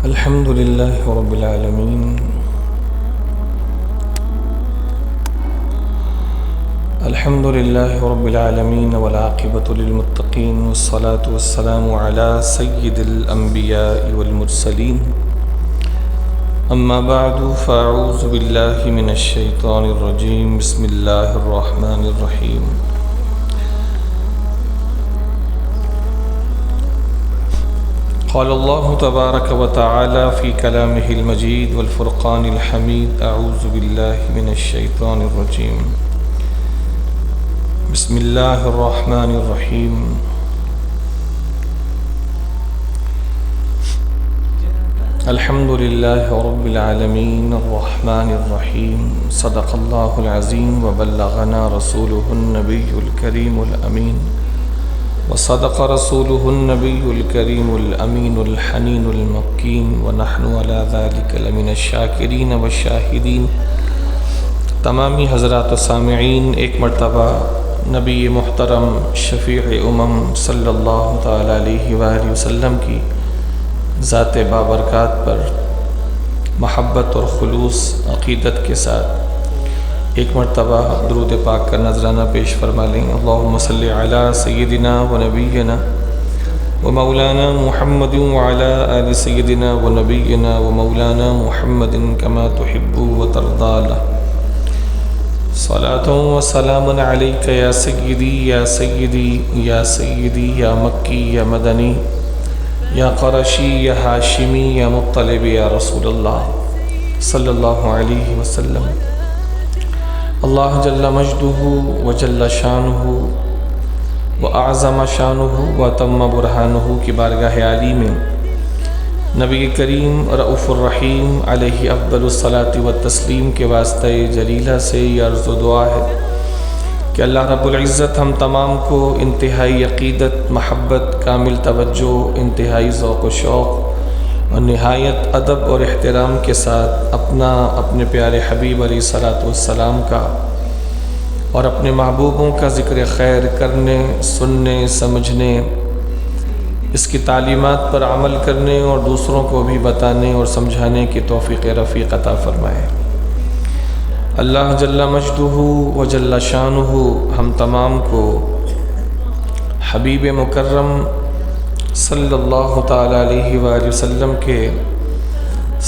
الحمد لله رب العالمين الحمد لله رب العالمين والعاقبة للمتقين والصلاة والسلام على سيد الأنبياء والمرسلين أما بعد فأعوذ بالله من الشيطان الرجيم بسم الله الرحمن الرحيم قال الله تبارك وتعالى في كلامه المجيد والفرقان الحميد أعوذ بالله من الشيطان الرجيم بسم الله الرحمن الرحيم الحمد لله رب العالمين الرحمن الرحيم صدق الله العظيم وبلغنا رسوله النبي الكريم الأمين وصدق رسوله النبي الكريم الأمين الحنين المكين ونحن على ذلك لمن الشاكرين والشاهدين۔ تمامی حضرات و سامعین، ایک مرتبہ نبی محترم شفیع امم صلی اللہ تعالیٰ علیہ وآلہ وسلم کی ذات بابرکات پر محبت اور خلوص عقیدت کے ساتھ ایک مرتبہ درود پاک کا نذرانہ پیش فرما لیں۔ اللہم صلی علی سیدنا و نبینا و مولانا محمد وعلی آل سیدنا و نبینا و مولانا محمد کما تحب و ترضى صلاة و سلام علیک یا سیدی یا سیدی یا سیدی یا مکی یا مدنی یا قرشی یا ہاشمی یا مطلب یا رسول اللہ صلی اللہ علیہ وسلم۔ اللہ جل مجدہ و جل شانہ و اعظم شانہ و تم برہانہ کی بارگاہ عالی میں نبی کریم رؤوف الرحیم علیہ افضل الصلاۃ والتسلیم کے واسطہ جلیلہ سے یہ عرض و دعا ہے کہ اللہ رب العزت ہم تمام کو انتہائی عقیدت، محبت، کامل توجہ، انتہائی ذوق و شوق اور نہایت ادب اور احترام کے ساتھ اپنے پیارے حبیب علیہ الصلاۃ والسلام کا اور اپنے محبوبوں کا ذکر خیر کرنے، سننے، سمجھنے، اس کی تعلیمات پر عمل کرنے اور دوسروں کو بھی بتانے اور سمجھانے کی توفیق رفیق عطا فرمائے۔ اللہ جل مجدہ و جل شانہ ہم تمام کو حبیب مکرم صلی اللہ تعالیٰ علیہ وآلہ وسلم کے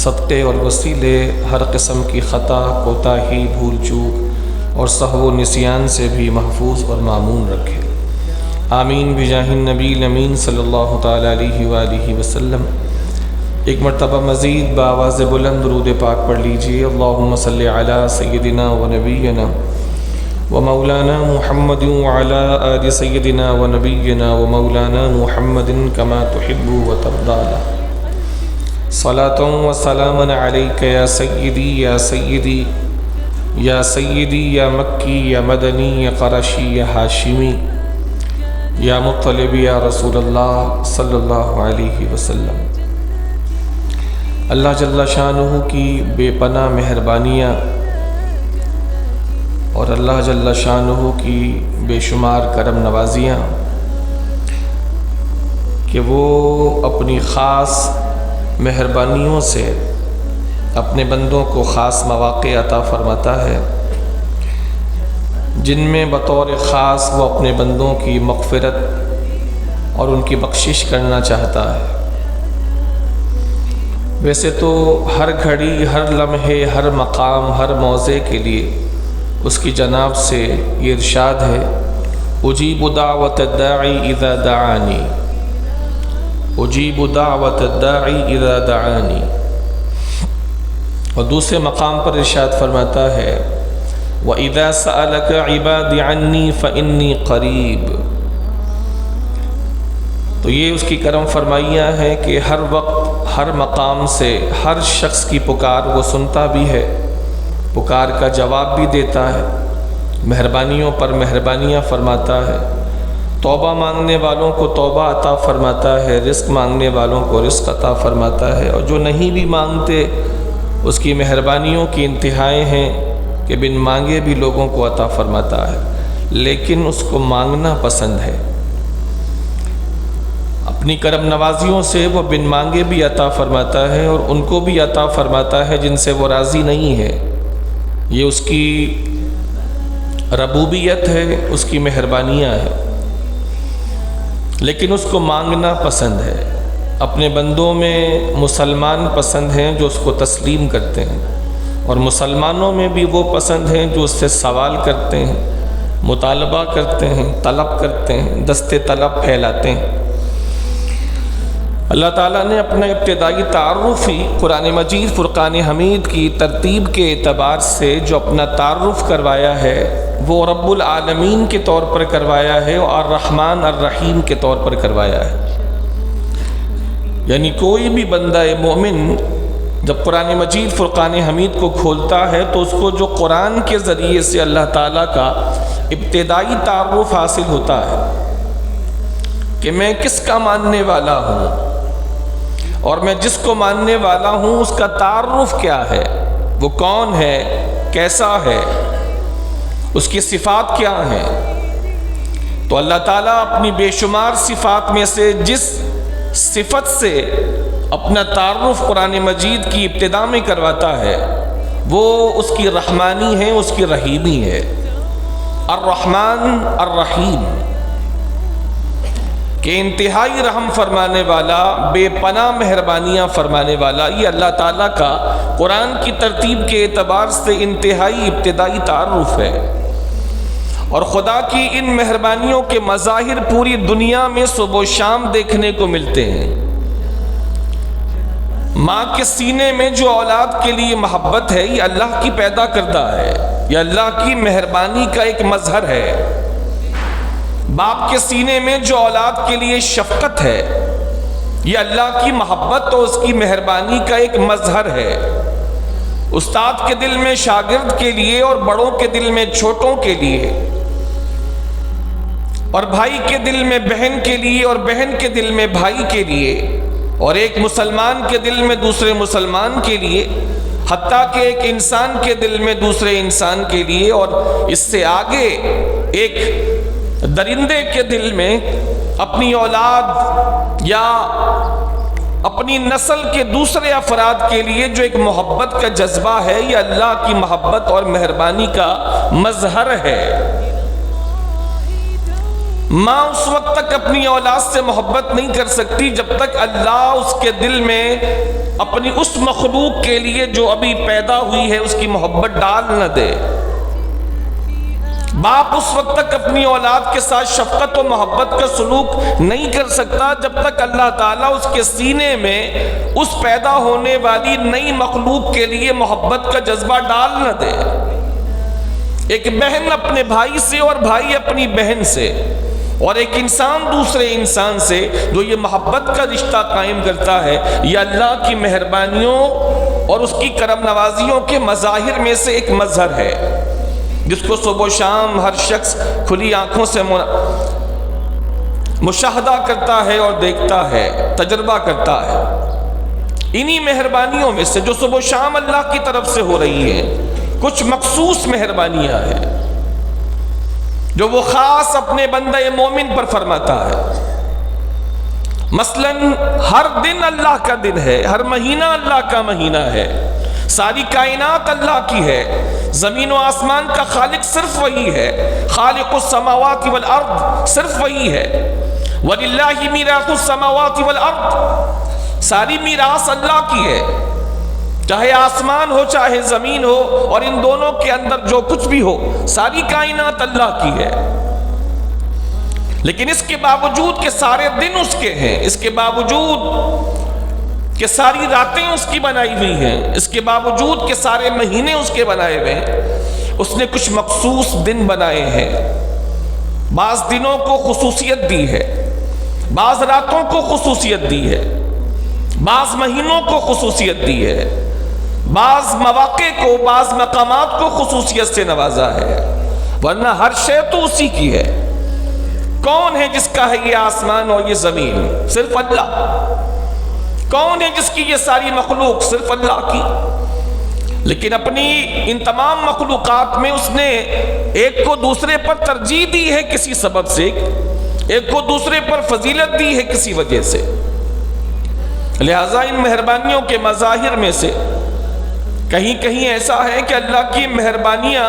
صدقے اور وسیلے ہر قسم کی خطا، کوتاہی، بھول چوک اور سہو و نسیان سے بھی محفوظ اور مامون رکھے، آمین بجاہ النبی الامین صلی اللہ تعالیٰ علیہ وآلہ وسلم۔ ایک مرتبہ مزید بآواز بلند درود پاک پڑھ لیجئے۔ اللہم صلی علی سیدنا و نبینا و مولانا محمد وعلی آل سیدنا و نبینا و مولانا محمد کما تحب و ترضى صلاة و سلام علیک یا سیدی یا سیدی یا سیدی یا مکی یا مدنی یا قرشی یا ہاشمی یا مطلب یا رسول اللہ صلی اللہ علیہ وسلم۔ اللہ جل شانہ کی بے پناہ مہربانیاں اور اللہ جل شانہ کی بے شمار کرم نوازیاں کہ وہ اپنی خاص مہربانیوں سے اپنے بندوں کو خاص مواقع عطا فرماتا ہے، جن میں بطور خاص وہ اپنے بندوں کی مغفرت اور ان کی بخشش کرنا چاہتا ہے۔ ویسے تو ہر گھڑی، ہر لمحے، ہر مقام، ہر موضع کے لیے اس کی جناب سے یہ ارشاد ہے، اجیب دعوت الداعی اذا دعانی، اجیب دعوت الداعی اذا دعانی۔ اور دوسرے مقام پر ارشاد فرماتا ہے، وَإِذَا سَأَلَكَ عِبَادِ عَنِّي فَإِنِّي قَرِيبٌ۔ تو یہ اس کی کرم فرمائیاں ہے کہ ہر وقت، ہر مقام سے ہر شخص کی پکار وہ سنتا بھی ہے، پکار کا جواب بھی دیتا ہے، مہربانیوں پر مہربانیاں فرماتا ہے، توبہ مانگنے والوں کو توبہ عطا فرماتا ہے، رزق مانگنے والوں کو رزق عطا فرماتا ہے، اور جو نہیں بھی مانگتے اس کی مہربانیوں کی انتہائیں ہیں کہ بن مانگے بھی لوگوں کو عطا فرماتا ہے، لیکن اس کو مانگنا پسند ہے۔ اپنی کرم نوازیوں سے وہ بن مانگے بھی عطا فرماتا ہے اور ان کو بھی عطا فرماتا ہے جن سے وہ راضی نہیں ہے۔ یہ اس کی ربوبیت ہے، اس کی مہربانیاں ہیں، لیکن اس کو مانگنا پسند ہے۔ اپنے بندوں میں مسلمان پسند ہیں جو اس کو تسلیم کرتے ہیں، اور مسلمانوں میں بھی وہ پسند ہیں جو اس سے سوال کرتے ہیں، مطالبہ کرتے ہیں، طلب کرتے ہیں، دستے طلب پھیلاتے ہیں۔ اللہ تعالیٰ نے اپنا ابتدائی تعارف ہی قرآن مجید فرقان حمید کی ترتیب کے اعتبار سے جو اپنا تعارف کروایا ہے وہ رب العالمین کے طور پر کروایا ہے اور الرحمن الرحیم کے طور پر کروایا ہے۔ یعنی کوئی بھی بندہ مومن جب قرآن مجید فرقان حمید کو کھولتا ہے تو اس کو جو قرآن کے ذریعے سے اللہ تعالیٰ کا ابتدائی تعارف حاصل ہوتا ہے کہ میں کس کا ماننے والا ہوں، اور میں جس کو ماننے والا ہوں اس کا تعارف کیا ہے، وہ کون ہے، کیسا ہے، اس کی صفات کیا ہیں۔ تو اللہ تعالیٰ اپنی بے شمار صفات میں سے جس صفت سے اپنا تعارف قرآن مجید کی ابتدا میں کرواتا ہے وہ اس کی رحمانی ہے، اس کی رحیمی ہے۔ الرحمن الرحیم، کہ انتہائی رحم فرمانے والا، بے پناہ مہربانیاں فرمانے والا، یہ اللہ تعالیٰ کا قرآن کی ترتیب کے اعتبار سے انتہائی ابتدائی تعارف ہے۔ اور خدا کی ان مہربانیوں کے مظاہر پوری دنیا میں صبح و شام دیکھنے کو ملتے ہیں۔ ماں کے سینے میں جو اولاد کے لیے محبت ہے یہ اللہ کی پیدا کردہ ہے، یہ اللہ کی مہربانی کا ایک مظہر ہے۔ باپ کے سینے میں جو اولاد کے لیے شفقت ہے یہ اللہ کی محبت اور اس کی مہربانی کا ایک مظہر ہے۔ استاد کے دل میں شاگرد کے لیے اور بڑوں کے دل میں چھوٹوں کے لیے، اور بھائی کے دل میں بہن کے لیے اور بہن کے دل میں بھائی کے لیے، اور ایک مسلمان کے دل میں دوسرے مسلمان کے لیے، حتیٰ کہ ایک انسان کے دل میں دوسرے انسان کے لیے، اور اس سے آگے ایک درندے کے دل میں اپنی اولاد یا اپنی نسل کے دوسرے افراد کے لیے جو ایک محبت کا جذبہ ہے، یہ اللہ کی محبت اور مہربانی کا مظہر ہے۔ ماں اس وقت تک اپنی اولاد سے محبت نہیں کر سکتی جب تک اللہ اس کے دل میں اپنی اس مخلوق کے لیے جو ابھی پیدا ہوئی ہے اس کی محبت ڈال نہ دے۔ باپ اس وقت تک اپنی اولاد کے ساتھ شفقت و محبت کا سلوک نہیں کر سکتا جب تک اللہ تعالیٰ اس کے سینے میں اس پیدا ہونے والی نئی مخلوق کے لیے محبت کا جذبہ ڈال نہ دے۔ ایک بہن اپنے بھائی سے اور بھائی اپنی بہن سے اور ایک انسان دوسرے انسان سے جو یہ محبت کا رشتہ قائم کرتا ہے، یہ اللہ کی مہربانیوں اور اس کی کرم نوازیوں کے مظاہر میں سے ایک مظہر ہے، جس کو صبح و شام ہر شخص کھلی آنکھوں سے مشاہدہ کرتا ہے اور دیکھتا ہے، تجربہ کرتا ہے۔ انہی مہربانیوں میں سے جو صبح و شام اللہ کی طرف سے ہو رہی ہیں کچھ مخصوص مہربانیاں ہیں جو وہ خاص اپنے بندہ مومن پر فرماتا ہے۔ مثلا ہر دن اللہ کا دن ہے، ہر مہینہ اللہ کا مہینہ ہے، ساری کائنات اللہ کی ہے، زمین و آسمان کا خالق صرف وہی ہے، خالق السماوات والارض صرف وہی ہے، وَلِلَّهِ مِيرَاثُ السَّمَاوَاتِ وَالْأَرْضِ، ساری میراث اللہ کی ہے، چاہے آسمان ہو چاہے زمین ہو، اور ان دونوں کے اندر جو کچھ بھی ہو ساری کائنات اللہ کی ہے۔ لیکن اس کے باوجود کہ سارے دن اس کے ہیں، اس کے باوجود کہ ساری راتیں اس کی بنائی ہوئی ہیں، اس کے باوجود کہ سارے مہینے اس کے بنائے ہوئے ہیں، اس نے کچھ مخصوص دن بنائے ہیں۔ بعض دنوں کو خصوصیت دی ہے، بعض راتوں کو خصوصیت دی ہے، بعض مہینوں کو خصوصیت دی ہے، بعض مواقع کو، بعض مقامات کو خصوصیت سے نوازا ہے، ورنہ ہر شے تو اسی کی ہے۔ کون ہے جس کا ہے یہ آسمان اور یہ زمین؟ صرف اللہ۔ کون ہے جس کی یہ ساری مخلوق؟ صرف اللہ کی۔ لیکن اپنی ان تمام مخلوقات میں اس نے ایک کو دوسرے پر ترجیح دی ہے کسی سبب سے، ایک کو دوسرے پر فضیلت دی ہے کسی وجہ سے. لہٰذا ان مہربانیوں کے مظاہر میں سے کہیں کہیں ایسا ہے کہ اللہ کی مہربانیاں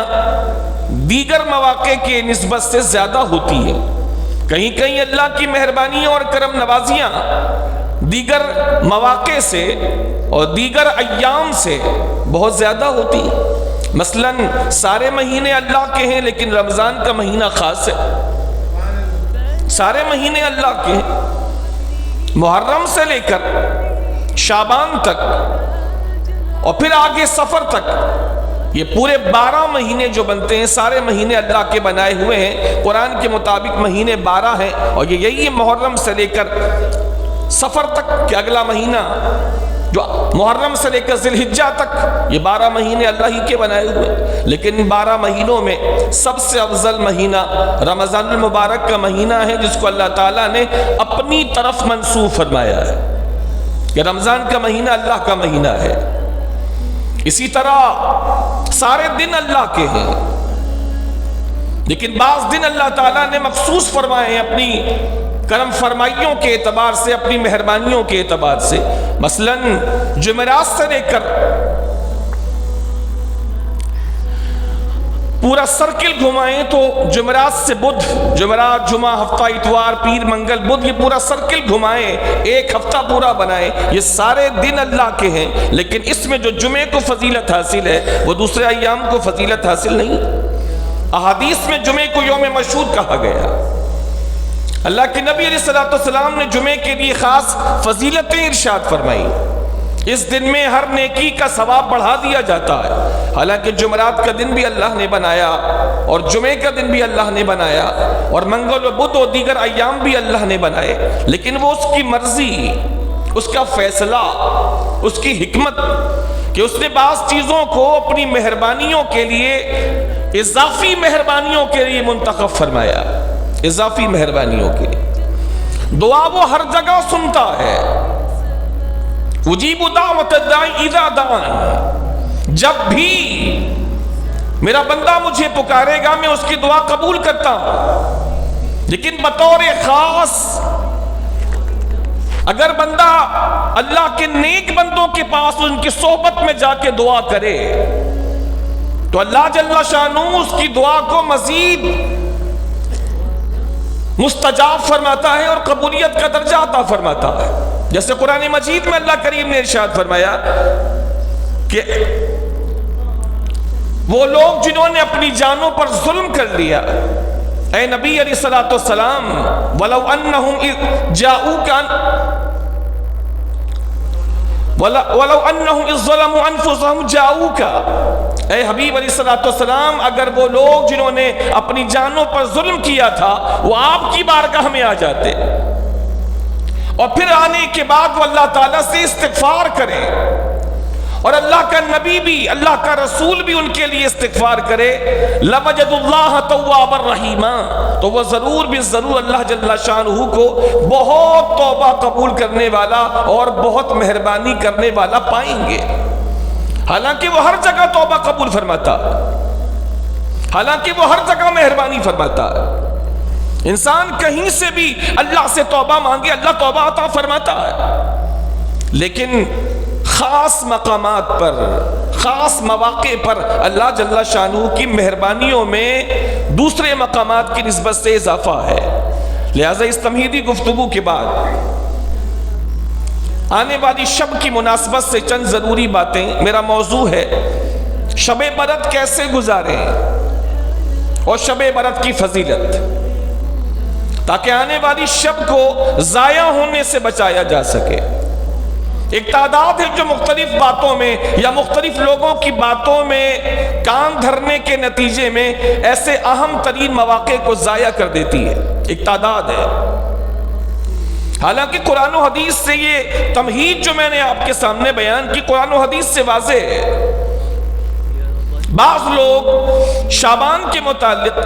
دیگر مواقع کے نسبت سے زیادہ ہوتی ہیں. کہیں کہیں اللہ کی مہربانیاں اور کرم نوازیاں دیگر مواقع سے اور دیگر ایام سے بہت زیادہ ہوتی ہیں. مثلاً سارے مہینے اللہ کے ہیں لیکن رمضان کا مہینہ خاص ہے. سارے مہینے اللہ کے ہیں. محرم سے لے کر شعبان تک اور پھر آگے سفر تک یہ پورے 12 مہینے جو بنتے ہیں سارے مہینے اللہ کے بنائے ہوئے ہیں. قرآن کے مطابق مہینے 12 ہیں اور یہی محرم سے لے کر سفر تک کہ اگلا مہینہ جو محرم سے لے کر ذی الحجہ تک یہ 12 مہینے اللہ ہی کے بنائے ہوئے. لیکن 12 مہینوں میں سب سے افضل مہینہ رمضان المبارک کا مہینہ ہے جس کو اللہ تعالیٰ نے اپنی طرف منسوب فرمایا ہے کہ رمضان کا مہینہ اللہ کا مہینہ ہے. اسی طرح سارے دن اللہ کے ہیں لیکن بعض دن اللہ تعالیٰ نے مخصوص فرمائے ہیں اپنی کرم فرمائیوں کے اعتبار سے, اپنی مہربانیوں کے اعتبار سے. مثلاً جمعرات سے لے کر پورا سرکل گھمائیں تو جمعرات سے بدھ, جمعرات جمعہ ہفتہ اتوار پیر منگل بدھ, یہ پورا سرکل گھمائیں, ایک ہفتہ پورا بنائیں. یہ سارے دن اللہ کے ہیں لیکن اس میں جو جمعے کو فضیلت حاصل ہے وہ دوسرے ایام کو فضیلت حاصل نہیں. احادیث میں جمعے کو یوم مشہود کہا گیا. اللہ کے نبی علیہ السلام نے جمعے کے لیے خاص فضیلتیں ارشاد فرمائی. اس دن میں ہر نیکی کا ثواب بڑھا دیا جاتا ہے. حالانکہ جمعرات کا دن بھی اللہ نے بنایا اور جمعے کا دن بھی اللہ نے بنایا اور منگل و بدھ اور دیگر ایام بھی اللہ نے بنائے, لیکن وہ اس کی مرضی, اس کا فیصلہ, اس کی حکمت کہ اس نے بعض چیزوں کو اپنی مہربانیوں کے لیے, اضافی مہربانیوں کے لیے منتخب فرمایا. اضافی مہربانیوں کے لیے دعا وہ ہر جگہ سنتا ہے. اجیب دعوت الداعی اذا دعان, جب بھی میرا بندہ مجھے پکارے گا میں اس کی دعا قبول کرتا ہوں. لیکن بطور خاص اگر بندہ اللہ کے نیک بندوں کے پاس ان کی صحبت میں جا کے دعا کرے تو اللہ جل شانہ اس کی دعا کو مزید مستجاب فرماتا ہے اور قبولیت کا درجہ عطا فرماتا ہے. جیسے قرآن مجید میں اللہ کریم نے ارشاد فرمایا کہ وہ لوگ جنہوں نے اپنی جانوں پر ظلم کر لیا, اے نبی علیہ السلام, وَلَوْ أَنَّهُمْ إِذْ ظَلَمُوا أَنفُسَهُمْ جَاءُوكَ, اے حبیب علیہ السلام اگر وہ لوگ جنہوں نے اپنی جانوں پر ظلم کیا تھا وہ آپ کی بارگاہ میں آ جاتے اور پھر آنے کے بعد وہ اللہ تعالیٰ سے استغفار کریں اور اللہ کا نبی بھی, اللہ کا رسول بھی ان کے لیے استغفار کرے, لَوَجَدُ اللَّهَ تَوَّابًا رَحِيمًا, تو وہ ضرور بھی ضرور اللہ جل شانہ کو بہت توبہ قبول کرنے والا اور بہت مہربانی کرنے والا پائیں گے. حالانکہ وہ ہر جگہ توبہ قبول فرماتا, حالانکہ وہ ہر جگہ مہربانی فرماتا. انسان کہیں سے بھی اللہ سے توبہ مانگے اللہ توبہ عطا فرماتا ہے, لیکن خاص مقامات پر, خاص مواقع پر اللہ جل شانہ کی مہربانیوں میں دوسرے مقامات کی نسبت سے اضافہ ہے. لہٰذا اس تمہیدی گفتگو کے بعد آنے والی شب کی مناسبت سے چند ضروری باتیں. میرا موضوع ہے شب برات کیسے گزاریں اور شب برات کی فضیلت, تاکہ آنے والی شب کو ضائع ہونے سے بچایا جا سکے. ایک تعداد ہے جو مختلف باتوں میں یا مختلف لوگوں کی باتوں میں کان دھرنے کے نتیجے میں ایسے اہم ترین مواقع کو ضائع کر دیتی ہے. ایک تعداد ہے. حالانکہ قرآن و حدیث سے یہ تمہید جو میں نے آپ کے سامنے بیان کی قرآن و حدیث سے واضح ہے. بعض لوگ شعبان کے متعلق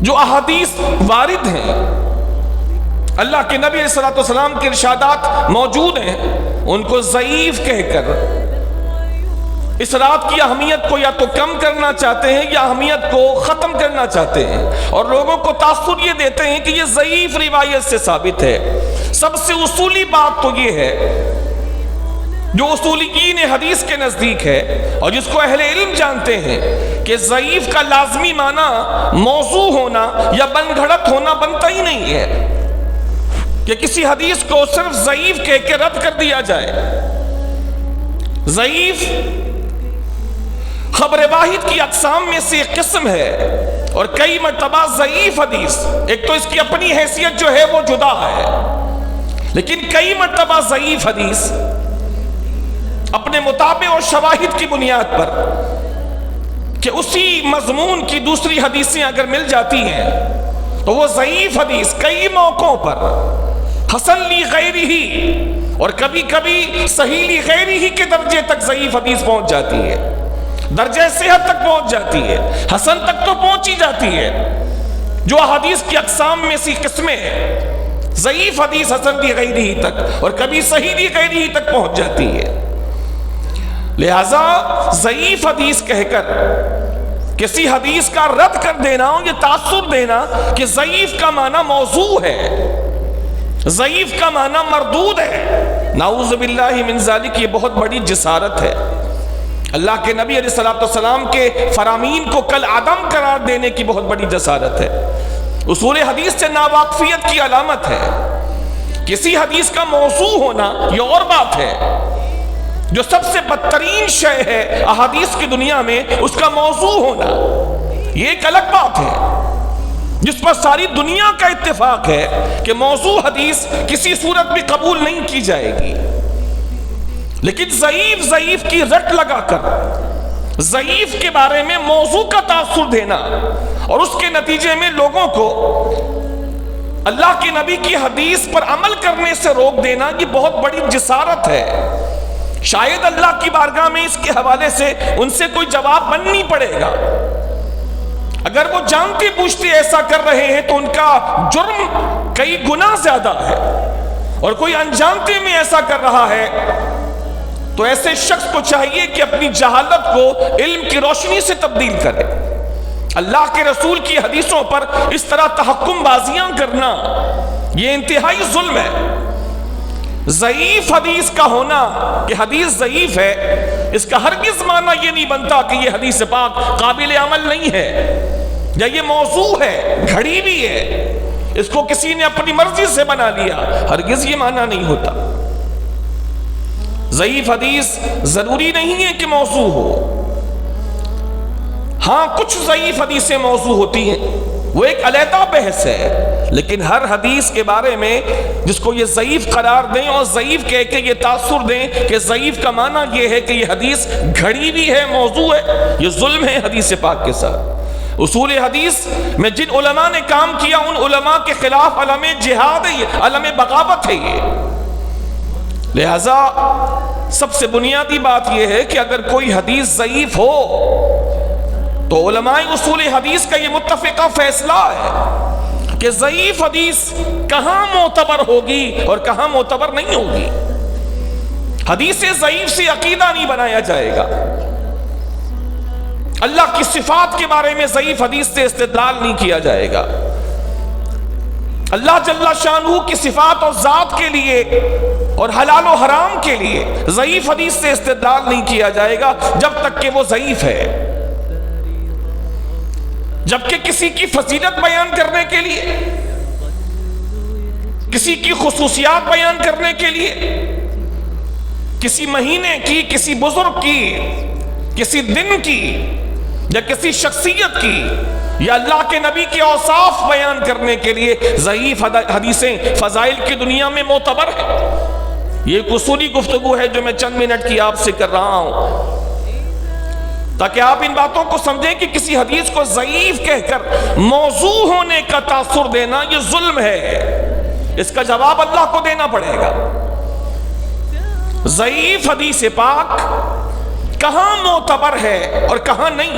جو احادیث وارد ہیں, اللہ کے نبی علیہ السلام کے ارشادات موجود ہیں, ان کو ضعیف کہہ کر اس رات کی اہمیت کو یا تو کم کرنا چاہتے ہیں یا اہمیت کو ختم کرنا چاہتے ہیں، اور لوگوں کو تاثر یہ دیتے ہیں کہ یہ ضعیف روایت سے ثابت ہے۔ سب سے اصولی بات تو یہ ہے جو اصولیین حدیث کے نزدیک ہے اور جس کو اہل علم جانتے ہیں کہ ضعیف کا لازمی معنی موضوع ہونا یا بن گھڑت ہونا بنتا ہی نہیں ہے کہ کسی حدیث کو صرف ضعیف کہہ کے رد کر دیا جائے۔ ضعیف خبر واحد کی اقسام میں سے ایک قسم ہے، اور کئی مرتبہ ضعیف حدیث ایک تو اس کی اپنی حیثیت جو ہے وہ جدا ہے، لیکن کئی مرتبہ ضعیف حدیث اپنے مطابع اور شواہد کی بنیاد پر کہ اسی مضمون کی دوسری حدیثیں اگر مل جاتی ہیں تو وہ ضعیف حدیث کئی موقعوں پر حسن لی غیرہی اور کبھی کبھی صحیح لی غیرہی کے درجے تک ضعیف حدیث پہنچ جاتی ہے، درجہ صحت تک پہنچ جاتی ہے، حسن تک تو پہنچ ہی جاتی ہے۔ جو احادیث کی اقسام میں سی قسمیں ہیں، ضعیف حدیث حسن لی غیرہی تک اور کبھی صحیح لی غیرہی تک پہنچ جاتی ہے۔ لہذا ضعیف حدیث کہہ کر کسی حدیث کا رد کر دینا، یہ تاثر دینا کہ ضعیف کا معنی موضوع ہے، ضعیف کا معنی مردود ہے، نعوذ باللہ من ذالک، یہ بہت بڑی جسارت ہے۔ اللہ کے نبی علیہ السلام کے فرامین کو کل عدم قرار دینے کی بہت بڑی جسارت ہے۔ اصول حدیث سے ناواقفیت کی علامت ہے۔ کسی حدیث کا موضوع ہونا یہ اور بات ہے، جو سب سے بدترین شے ہے احادیث کی دنیا میں اس کا موضوع ہونا یہ ایک الگ بات ہے جس پر ساری دنیا کا اتفاق ہے کہ موضوع حدیث کسی صورت میں قبول نہیں کی جائے گی۔ لیکن ضعیف کی رٹ لگا کر ضعیف کے بارے میں موضوع کا تاثر دینا اور اس کے نتیجے میں لوگوں کو اللہ کے نبی کی حدیث پر عمل کرنے سے روک دینا، یہ بہت بڑی جسارت ہے۔ شاید اللہ کی بارگاہ میں اس کے حوالے سے ان سے کوئی جواب بن نہیں پڑے گا۔ اگر وہ جانتے بوجھتے ایسا کر رہے ہیں تو ان کا جرم کئی گنا زیادہ ہے، اور کوئی انجانتے میں ایسا کر رہا ہے تو ایسے شخص کو چاہیے کہ اپنی جہالت کو علم کی روشنی سے تبدیل کرے۔ اللہ کے رسول کی حدیثوں پر اس طرح تحکم بازیاں کرنا یہ انتہائی ظلم ہے۔ ضعیف حدیث کا ہونا کہ حدیث ضعیف ہے، اس کا ہرگز معنی یہ نہیں بنتا کہ یہ حدیث پاک قابل عمل نہیں ہے یا یہ موضوع ہے، گھڑی بھی ہے، اس کو کسی نے اپنی مرضی سے بنا لیا، ہرگز یہ معنی نہیں ہوتا۔ ضعیف حدیث ضروری نہیں ہے کہ موضوع ہو، ہاں کچھ ضعیف حدیثیں موضوع ہوتی ہیں، وہ ایک علیحدہ بحث ہے، لیکن ہر حدیث کے بارے میں جس کو یہ ضعیف قرار دیں اور ضعیف کہہ کے یہ تاثر دیں کہ ضعیف کا معنی یہ ہے کہ یہ حدیث گھڑی بھی ہے، موضوع ہے، یہ ظلم ہے حدیث پاک کے ساتھ۔ اصول حدیث میں جن علماء نے کام کیا ان علماء کے خلاف علم جہاد ہے، یہ علم بغاوت ہے۔ یہ لہذا سب سے بنیادی بات یہ ہے کہ اگر کوئی حدیث ضعیف ہو تو علماء اصول حدیث کا یہ متفقہ فیصلہ ہے کہ ضعیف حدیث کہاں معتبر ہوگی اور کہاں معتبر نہیں ہوگی۔ حدیث ضعیف سے عقیدہ نہیں بنایا جائے گا، اللہ کی صفات کے بارے میں ضعیف حدیث سے استدلال نہیں کیا جائے گا، اللہ جل شانہ کی صفات اور ذات کے لیے اور حلال و حرام کے لیے ضعیف حدیث سے استدلال نہیں کیا جائے گا جب تک کہ وہ ضعیف ہے۔ جبکہ کسی کی فضیلت بیان کرنے کے لیے، کسی کی خصوصیات بیان کرنے کے لیے، کسی مہینے کی، کسی بزرگ کی، کسی دن کی یا کسی شخصیت کی یا اللہ کے نبی کے اوصاف بیان کرنے کے لیے ضعیف حدیثیں فضائل کی دنیا میں معتبر ہیں۔ یہ ایک اصولی گفتگو ہے جو میں چند منٹ کی آپ سے کر رہا ہوں تاکہ آپ ان باتوں کو سمجھیں کہ کسی حدیث کو ضعیف کہہ کر موضوع ہونے کا تاثر دینا یہ ظلم ہے، اس کا جواب اللہ کو دینا پڑے گا۔ ضعیف حدیث پاک کہاں معتبر ہے اور کہاں نہیں،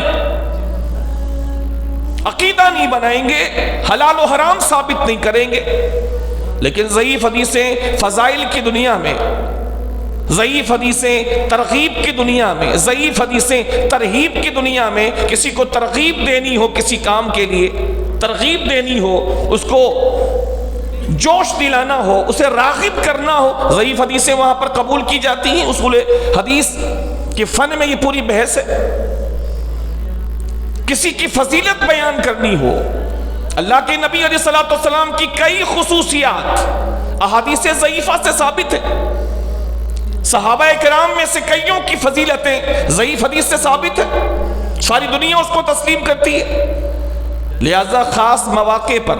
عقیدہ نہیں بنائیں گے، حلال و حرام ثابت نہیں کریں گے، لیکن ضعیف حدیثیں فضائل کی دنیا میں ضعیف حدیثیں ترغیب کی دنیا میں، ضعیف حدیثیں ترہیب کی دنیا میں، کسی کو ترغیب دینی ہو کسی کام کے لیے، ترغیب دینی ہو، اس کو جوش دلانا ہو، اسے راغب کرنا ہو، ضعیف حدیثیں وہاں پر قبول کی جاتی ہیں۔ اصول حدیث کے فن میں یہ پوری بحث ہے۔ کسی کی فضیلت بیان کرنی ہو، اللہ کے نبی علیہ السلام کی کئی خصوصیات احادیث ضعیفہ سے ثابت ہیں، صحابہ کرام میں سے کئیوں کی فضیلتیں ضعیف حدیث سے ثابت ہیں، ساری دنیا اس کو تسلیم کرتی ہے۔ لہذا خاص مواقع پر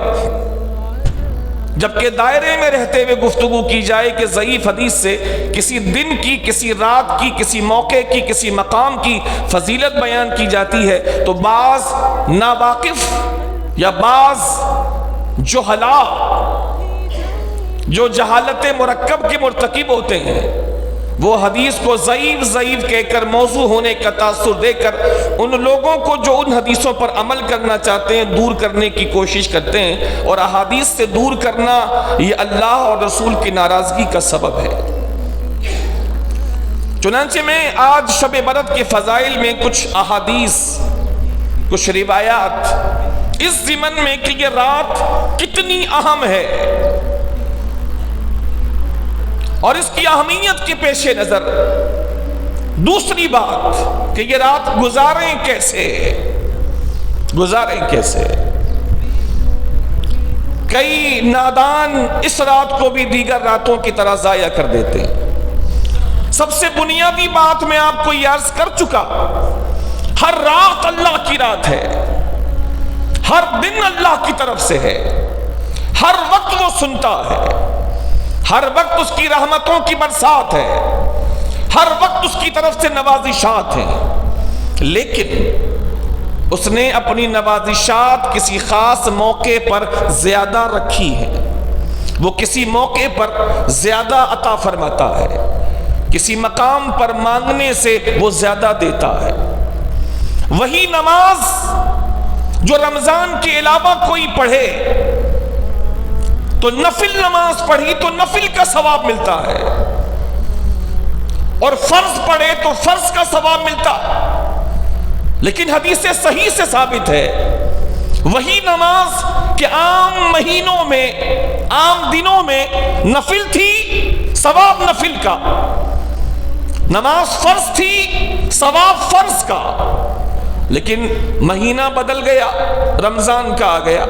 جبکہ دائرے میں رہتے ہوئے گفتگو کی جائے کہ ضعیف حدیث سے کسی دن کی، کسی رات کی، کسی موقع کی، کسی مقام کی فضیلت بیان کی جاتی ہے تو بعض ناواقف یا بعض جہلاء جو جہالت مرکب کے مرتکب ہوتے ہیں وہ حدیث کو ضعیف ضعیف کہہ کر موضوع ہونے کا تاثر دے کر ان لوگوں کو جو ان حدیثوں پر عمل کرنا چاہتے ہیں دور کرنے کی کوشش کرتے ہیں، اور احادیث سے دور کرنا یہ اللہ اور رسول کی ناراضگی کا سبب ہے۔ چنانچہ میں آج شب برات کے فضائل میں کچھ احادیث، کچھ روایات اس ضمن میں کہ یہ رات کتنی اہم ہے اور اس کی اہمیت کے پیش نظر دوسری بات کہ یہ رات گزاریں کیسے، گزاریں کیسے۔ کئی نادان اس رات کو بھی دیگر راتوں کی طرح ضائع کر دیتے ہیں۔ سب سے بنیادی بات میں آپ کو یہ عرض کر چکا، ہر رات اللہ کی رات ہے، ہر دن اللہ کی طرف سے ہے، ہر وقت وہ سنتا ہے، ہر وقت اس کی رحمتوں کی برسات ہے، ہر وقت اس کی طرف سے نوازشات ہیں، لیکن اس نے اپنی نوازشات کسی خاص موقع پر زیادہ رکھی ہے، وہ کسی موقع پر زیادہ عطا فرماتا ہے، کسی مقام پر مانگنے سے وہ زیادہ دیتا ہے۔ وہی نماز جو رمضان کے علاوہ کوئی پڑھے تو نفل نماز پڑھی تو نفل کا ثواب ملتا ہے، اور فرض پڑھے تو فرض کا ثواب ملتا، لیکن حدیث صحیح سے ثابت ہے وہی نماز کہ عام مہینوں میں، عام دنوں میں نفل تھی، ثواب نفل کا، نماز فرض تھی، ثواب فرض کا، لیکن مہینہ بدل گیا، رمضان کا آ گیا،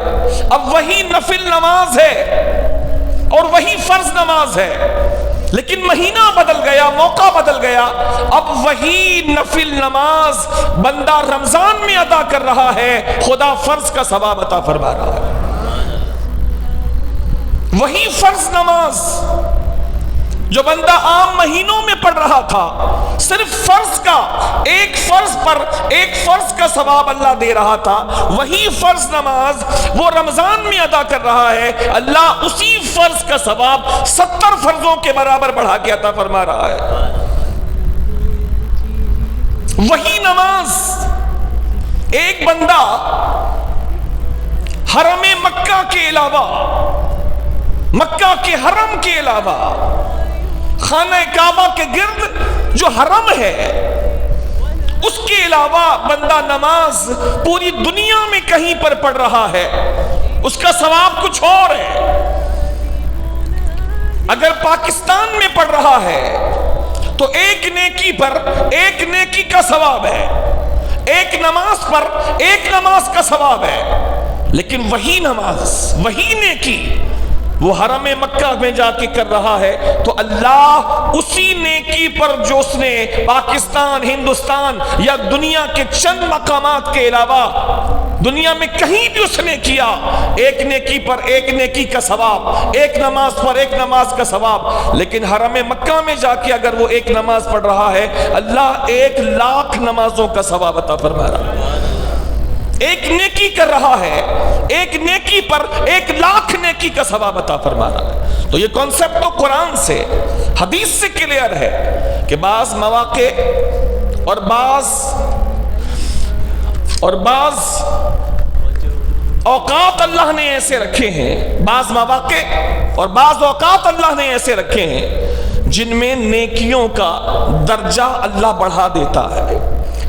اب وہی نفل نماز ہے اور وہی فرض نماز ہے، لیکن مہینہ بدل گیا، موقع بدل گیا، اب وہی نفل نماز بندہ رمضان میں ادا کر رہا ہے، خدا فرض کا ثواب عطا فرما رہا ہے۔ وہی فرض نماز جو بندہ عام مہینوں میں پڑھ رہا تھا، صرف فرض کا، ایک فرض پر ایک فرض کا ثواب اللہ دے رہا تھا، وہی فرض نماز وہ رمضان میں ادا کر رہا ہے، اللہ اسی فرض کا ثواب 70 فرضوں کے برابر بڑھا کے عطا فرما رہا ہے۔ وہی نماز ایک بندہ حرم مکہ کے علاوہ، مکہ کے حرم کے علاوہ، خانہ کعبہ کے گرد جو حرم ہے اس کے علاوہ بندہ نماز پوری دنیا میں کہیں پر پڑھ رہا ہے، اس کا ثواب کچھ اور ہے۔ اگر پاکستان میں پڑھ رہا ہے تو ایک نیکی پر ایک نیکی کا ثواب ہے، ایک نماز پر ایک نماز کا ثواب ہے، لیکن وہی نماز، وہی نیکی وہ حرم مکہ میں جا کے کر رہا ہے تو اللہ اسی نیکی پر جو اس نے پاکستان، ہندوستان یا دنیا کے چند مقامات کے علاوہ دنیا میں کہیں بھی اس نے کیا، ایک نیکی پر ایک نیکی کا ثواب، ایک نماز پر ایک نماز کا ثواب، لیکن حرم مکہ میں جا کے اگر وہ ایک نماز پڑھ رہا ہے اللہ 1,00,000 نمازوں کا ثواب عطا فرما رہا ہے۔ ایک نیکی کر رہا ہے، ایک نیکی پر 1,00,000 نیکی کا ثواب عطا فرما رہا ہے۔ تو یہ کانسیپٹ تو قرآن سے، حدیث سے کلیئر ہے کہ بعض مواقع اور بعض اوقات اللہ نے ایسے رکھے ہیں، بعض مواقع اور بعض اوقات اللہ نے ایسے رکھے ہیں جن میں نیکیوں کا درجہ اللہ بڑھا دیتا ہے،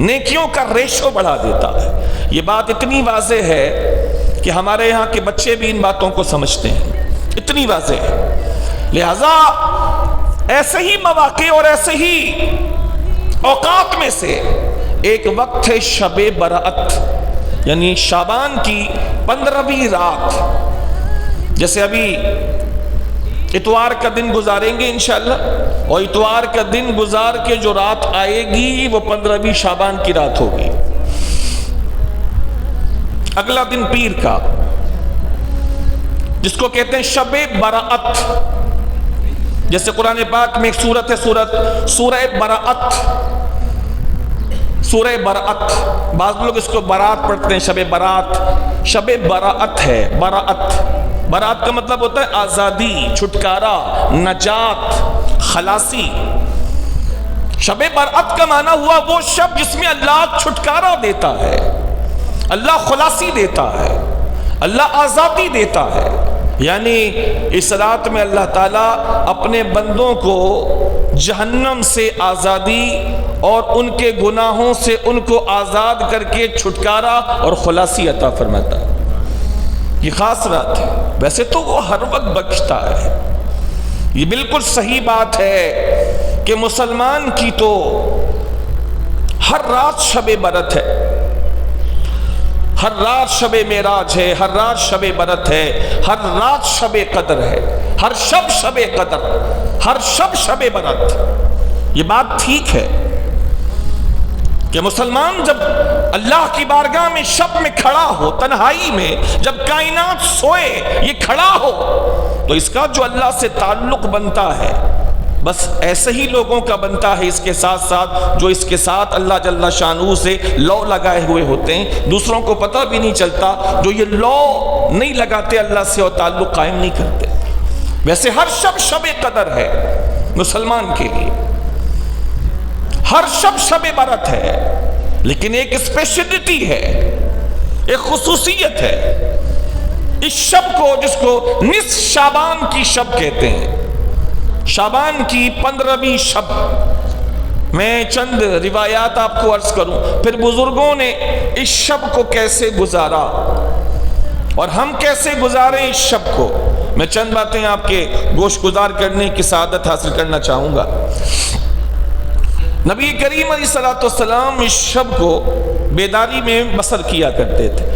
نیکیوں کا ریشو بڑھا دیتا ہے۔ یہ بات اتنی واضح ہے کہ ہمارے یہاں کے بچے بھی ان باتوں کو سمجھتے ہیں، اتنی واضح ہے۔ لہذا ایسے ہی مواقع اور ایسے ہی اوقات میں سے ایک وقت ہے شب برأت، یعنی شعبان کی 15ویں رات۔ جیسے ابھی اتوار کا دن گزاریں گے انشاءاللہ، اور اتوار کا دن گزار کے جو رات آئے گی وہ 15ویں شعبان کی رات ہوگی۔ اگلا دن پیر کا، جس کو کہتے ہیں شب برأت۔ جیسے قرآن پاک میں ایک سورت ہے، سورہ برأت، سورہ برأت، بعض لوگ اس کو برات پڑھتے ہیں، شب برات، شب برأت ہے۔ برات کا مطلب ہوتا ہے آزادی، چھٹکارا، نجات، خلاصی۔ شب برأت کا معنی ہوا وہ شب جس میں اللہ چھٹکارا دیتا ہے، اللہ خلاصی دیتا ہے، اللہ آزادی دیتا ہے۔ یعنی اس رات میں اللہ تعالیٰ اپنے بندوں کو جہنم سے آزادی اور ان کے گناہوں سے ان کو آزاد کر کے چھٹکارا اور خلاصی عطا فرماتا ہے۔ یہ خاص رات ہے، ویسے تو وہ ہر وقت بخشتا ہے۔ یہ بالکل صحیح بات ہے کہ مسلمان کی تو ہر رات شب برات ہے، ہر رات شب معراج ہے، ہر رات شب برات ہے، ہر رات شب قدر ہے، ہر شب شب قدر، ہر شب شب برات۔ یہ بات ٹھیک ہے کہ مسلمان جب اللہ کی بارگاہ میں شب میں کھڑا ہو، تنہائی میں، جب کائنات سوئے یہ کھڑا ہو، تو اس کا جو اللہ سے تعلق بنتا ہے بس ایسے ہی لوگوں کا بنتا ہے، اس کے ساتھ ساتھ جو اس کے ساتھ اللہ جل شانہ سے لو لگائے ہوئے ہوتے ہیں، دوسروں کو پتہ بھی نہیں چلتا، جو یہ لو نہیں لگاتے اللہ سے اور تعلق قائم نہیں کرتے۔ ویسے ہر شب شب قدر ہے مسلمان کے لیے، ہر شب شب برات ہے، لیکن ایک اسپیشلٹی ہے، ایک خصوصیت ہے اس شب کو، جس کو نصف شعبان کی شب کہتے ہیں، شعبان کی 15ویں شب۔ میں چند روایات آپ کو عرض کروں، پھر بزرگوں نے اس شب کو کیسے گزارا اور ہم کیسے گزاریں اس شب کو، میں چند باتیں آپ کے گوش گزار کرنے کی سعادت حاصل کرنا چاہوں گا۔ نبی کریم علیہ الصلوۃ والسلام اس شب کو بیداری میں بسر کیا کرتے تھے۔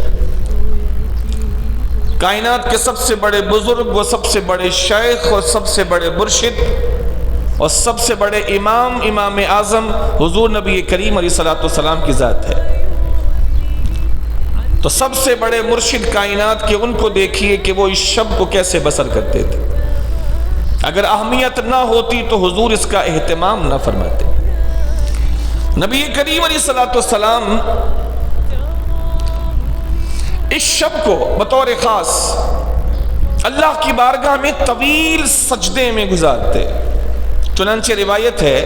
کائنات کے سب سے بڑے بزرگ و سب سے بڑے شیخ اور سب سے بڑے مرشد اور سب سے بڑے امام اعظم حضور نبی کریم علیہ الصلوۃ والسلام کی ذات ہے۔ تو سب سے بڑے مرشد کائنات کے ان کو دیکھیے کہ وہ اس شب کو کیسے بسر کرتے تھے۔ اگر اہمیت نہ ہوتی تو حضور اس کا اہتمام نہ فرماتے۔ نبی کریم علیہ الصلوۃ والسلام اس شب کو بطور خاص اللہ کی بارگاہ میں طویل سجدے میں گزارتے۔ چنانچہ روایت ہے،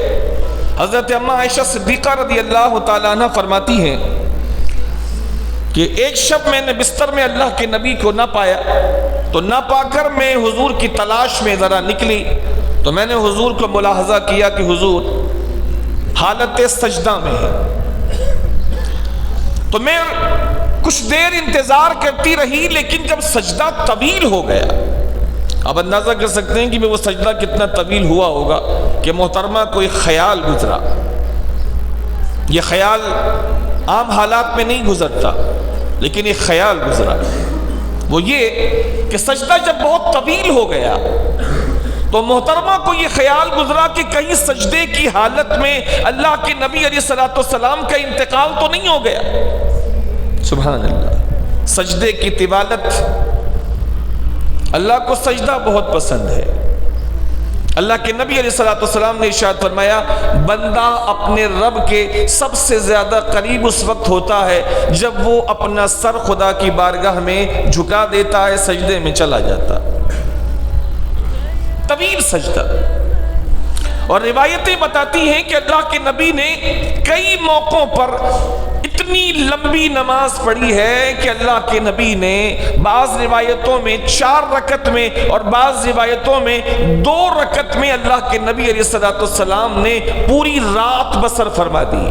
حضرت اماں عائشہ صدیقہ رضی اللہ تعالیٰ عنہ فرماتی ہیں کہ ایک شب میں نے بستر میں اللہ کے نبی کو نہ پایا، تو نہ پا کر میں حضور کی تلاش میں ذرا نکلی، تو میں نے حضور کو ملاحظہ کیا کہ حضور حالت سجدہ میں ہے۔ تو میں کچھ دیر انتظار کرتی رہی، لیکن جب سجدہ طویل ہو گیا، اب اندازہ کر سکتے ہیں کہ وہ سجدہ کتنا طویل ہوا ہوگا کہ محترمہ کو ایک خیال گزرا۔ یہ خیال عام حالات میں نہیں گزرتا، لیکن ایک خیال گزرا، وہ یہ کہ سجدہ جب بہت طویل ہو گیا تو محترمہ کو یہ خیال گزرا کہ کہیں سجدے کی حالت میں اللہ کے نبی علیہ الصلوۃ والسلام کا انتقال تو نہیں ہو گیا۔ سبحان اللہ، سجدے کی طوالت، اللہ کو سجدہ بہت پسند ہے۔ اللہ کے نبی علیہ الصلوۃ والسلام نے ارشاد فرمایا، بندہ اپنے رب کے سب سے زیادہ قریب اس وقت ہوتا ہے جب وہ اپنا سر خدا کی بارگاہ میں جھکا دیتا ہے، سجدے میں چلا جاتا۔ طویل سجدہ، اور روایتیں بتاتی ہیں کہ اللہ کے نبی نے کئی موقعوں پر اتنی اتنی لمبی نماز پڑھی ہے کہ اللہ کے نبی نے بعض روایتوں میں 4 رکعت میں اور بعض روایتوں میں 2 رکعت میں اللہ کے نبی علیہ السلام نے پوری رات بسر فرما دی.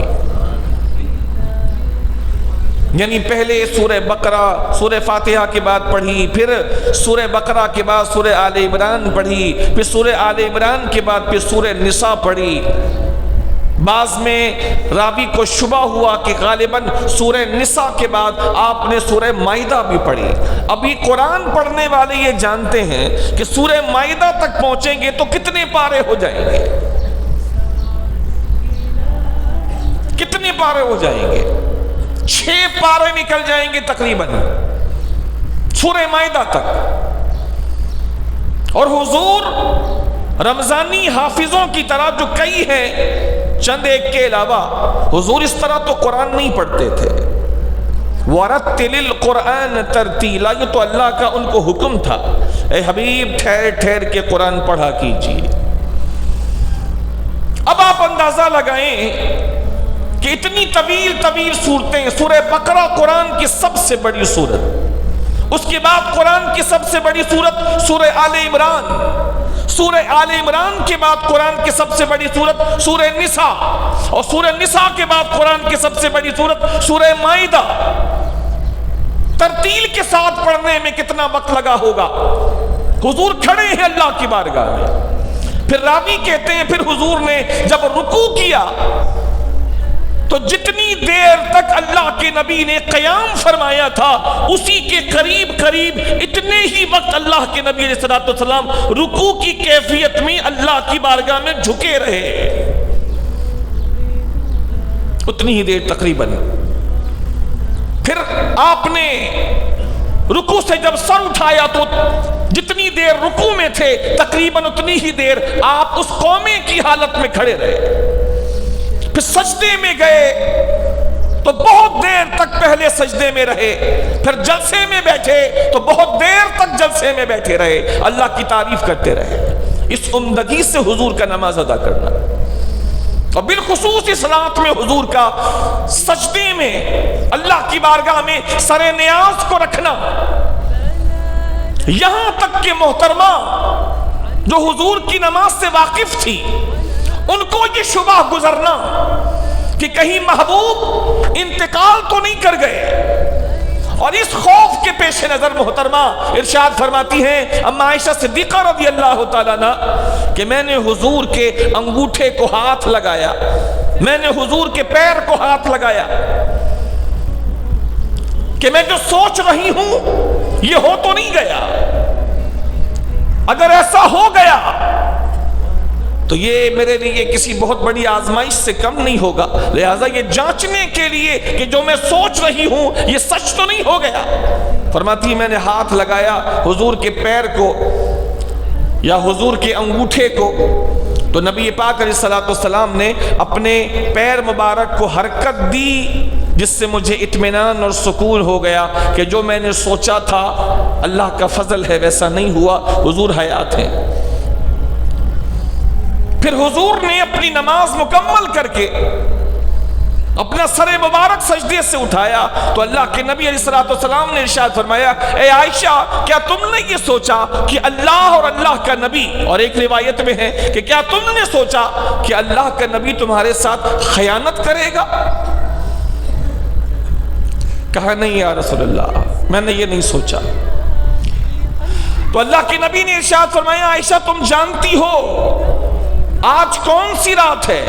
یعنی پہلے سورہ بقرہ سورہ فاتحہ کے بعد پڑھی، پھر سورہ بقرہ کے بعد سورہ آل عمران پڑھی، پھر سورہ آل عمران کے بعد پھر سورہ نساء پڑھی. بعض میں راوی کو شبہ ہوا کہ غالباً سورہ نساء کے بعد آپ نے سورہ مائدہ بھی پڑھی. ابھی قرآن پڑھنے والے یہ جانتے ہیں کہ سورہ مائدہ تک پہنچیں گے تو کتنے پارے ہو جائیں گے، کتنے پارے ہو جائیں گے؟ 6 پارے نکل جائیں گے تقریباً سورہ مائدہ تک. اور حضور رمضانی حافظوں کی طرح جو کئی ہیں چند ایک کے علاوہ، حضور اس طرح تو قرآن نہیں پڑھتے تھے. وَرَتِّلِ الْقُرْآنَ تَرْتِيلًا، یہ تو اللہ کا ان کو حکم تھا، اے حبیب ٹھہر ٹھہر کے قرآن پڑھا کیجیے. اب آپ اندازہ لگائیں کہ اتنی طویل طویل صورتیں. سورہ بقرہ قرآن کی سب سے بڑی صورت، اس کے بعد قرآن کی سب سے بڑی صورت سورہ آل عمران، سورہ آل عمران کے بعد قرآن کی سب سے بڑی صورت سورہ نساء، اور سورہ نساء کے بعد قرآن کی سب سے بڑی صورت سورہ مائدہ. ترتیل کے ساتھ پڑھنے میں کتنا وقت لگا ہوگا؟ حضور کھڑے ہیں اللہ کی بارگاہ میں. پھر راوی کہتے ہیں پھر حضور نے جب رکوع کیا تو جتنی دیر تک اللہ کے نبی نے قیام فرمایا تھا اسی کے قریب قریب اتنے ہی وقت اللہ کے نبی علیہ السلام رکوع کی کیفیت میں اللہ کی بارگاہ میں جھکے رہے، اتنی ہی دیر تقریباً. پھر آپ نے رکوع سے جب سر اٹھایا تو جتنی دیر رکوع میں تھے تقریباً اتنی ہی دیر آپ اس قومے کی حالت میں کھڑے رہے. پھر سجدے میں گئے تو بہت دیر تک پہلے سجدے میں رہے، پھر جلسے میں بیٹھے تو بہت دیر تک جلسے میں بیٹھے رہے، اللہ کی تعریف کرتے رہے. اس عمدگی سے حضور کا نماز ادا کرنا، اور بالخصوص اس رات میں حضور کا سجدے میں اللہ کی بارگاہ میں سر نیاز کو رکھنا. یہاں تک کہ محترمہ جو حضور کی نماز سے واقف تھی ان کو یہ شبہ گزرنا کہ کہیں محبوب انتقال تو نہیں کر گئے، اور اس خوف کے پیش نظر محترمہ ارشاد فرماتی ہیں اما عائشہ صدیقہ رضی اللہ تعالیٰ عنہ کہ میں نے حضور کے انگوٹھے کو ہاتھ لگایا، میں نے حضور کے پیر کو ہاتھ لگایا کہ میں جو سوچ رہی ہوں یہ ہو تو نہیں گیا. اگر ایسا ہو گیا تو یہ میرے لیے کسی بہت بڑی آزمائش سے کم نہیں ہوگا، لہٰذا یہ جانچنے کے لیے کہ جو میں سوچ رہی ہوں یہ سچ تو نہیں ہو گیا. فرماتی میں نے ہاتھ لگایا حضور کے پیر کو یا حضور کے انگوٹھے کو، تو نبی پاک علیہ السلام نے اپنے پیر مبارک کو حرکت دی جس سے مجھے اطمینان اور سکون ہو گیا کہ جو میں نے سوچا تھا اللہ کا فضل ہے ویسا نہیں ہوا، حضور حیات ہیں. پھر حضور نے اپنی نماز مکمل کر کے اپنا سر مبارک سجدے سے اٹھایا تو اللہ کے نبی علیہ السلام نے ارشاد فرمایا اے عائشہ کیا تم نے یہ سوچا کہ اللہ اور اللہ کا نبی، اور ایک روایت میں ہے کہ کیا تم نے سوچا کہ اللہ کا نبی تمہارے ساتھ خیانت کرے گا؟ کہا نہیں یا رسول اللہ، میں نے یہ نہیں سوچا. تو اللہ کے نبی نے ارشاد فرمایا عائشہ تم جانتی ہو آج کون سی رات ہے؟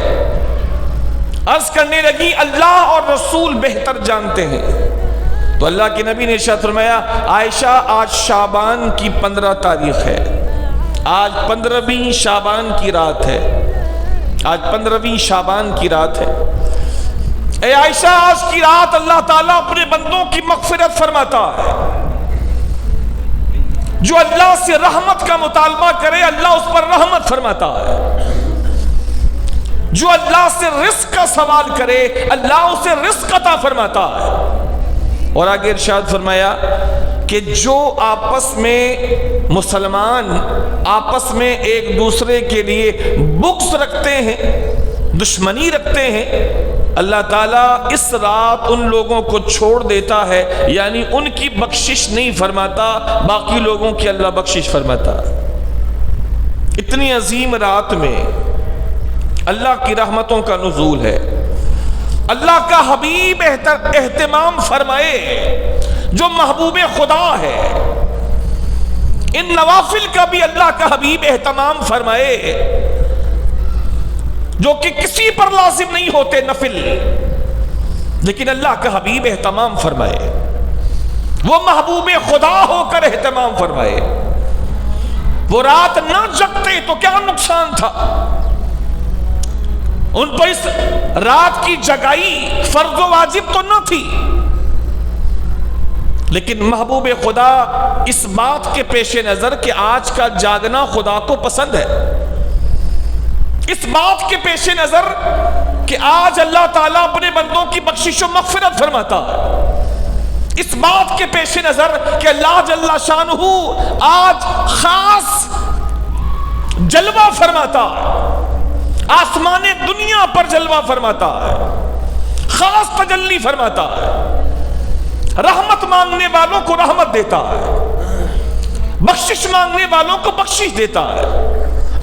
عرض کرنے لگی اللہ اور رسول بہتر جانتے ہیں. تو اللہ کے نبی نے ارشاد فرمایا عائشہ آج شعبان کی 15 تاریخ ہے، آج 15ویں شعبان کی رات ہے، آج 15ویں شعبان کی رات ہے. اے عائشہ آج کی رات اللہ تعالیٰ اپنے بندوں کی مغفرت فرماتا ہے. جو اللہ سے رحمت کا مطالبہ کرے اللہ اس پر رحمت فرماتا ہے، جو اللہ سے رزق کا سوال کرے اللہ اسے رزق عطا فرماتا ہے. اور آگے ارشاد فرمایا کہ جو آپس میں مسلمان آپس میں ایک دوسرے کے لیے بغض رکھتے ہیں دشمنی رکھتے ہیں، اللہ تعالیٰ اس رات ان لوگوں کو چھوڑ دیتا ہے، یعنی ان کی بخشش نہیں فرماتا، باقی لوگوں کی اللہ بخشش فرماتا۔ اتنی عظیم رات میں اللہ کی رحمتوں کا نزول ہے، اللہ کا حبیب اہتمام فرمائے جو محبوب خدا ہے، ان نوافل کا بھی اللہ کا حبیب اہتمام فرمائے جو کہ کسی پر لازم نہیں ہوتے نفل، لیکن اللہ کا حبیب اہتمام فرمائے، وہ محبوب خدا ہو کر اہتمام فرمائے۔ وہ رات نہ جگتے تو کیا نقصان تھا، ان پر اس رات کی جگائی فرض و واجب تو نہ تھی، لیکن محبوب خدا اس بات کے پیش نظر کہ آج کا جاگنا خدا کو پسند ہے، اس بات کے پیش نظر کہ آج اللہ تعالیٰ اپنے بندوں کی بخشش و مغفرت فرماتا ہے، اس بات کے پیش نظر کہ اللہ جل شانہ آج خاص جلوہ فرماتا ہے، آسمان دنیا پر جلوہ فرماتا ہے، خاص تجلی فرماتا ہے، رحمت مانگنے والوں کو رحمت دیتا ہے، بخشش مانگنے والوں کو بخشش دیتا ہے،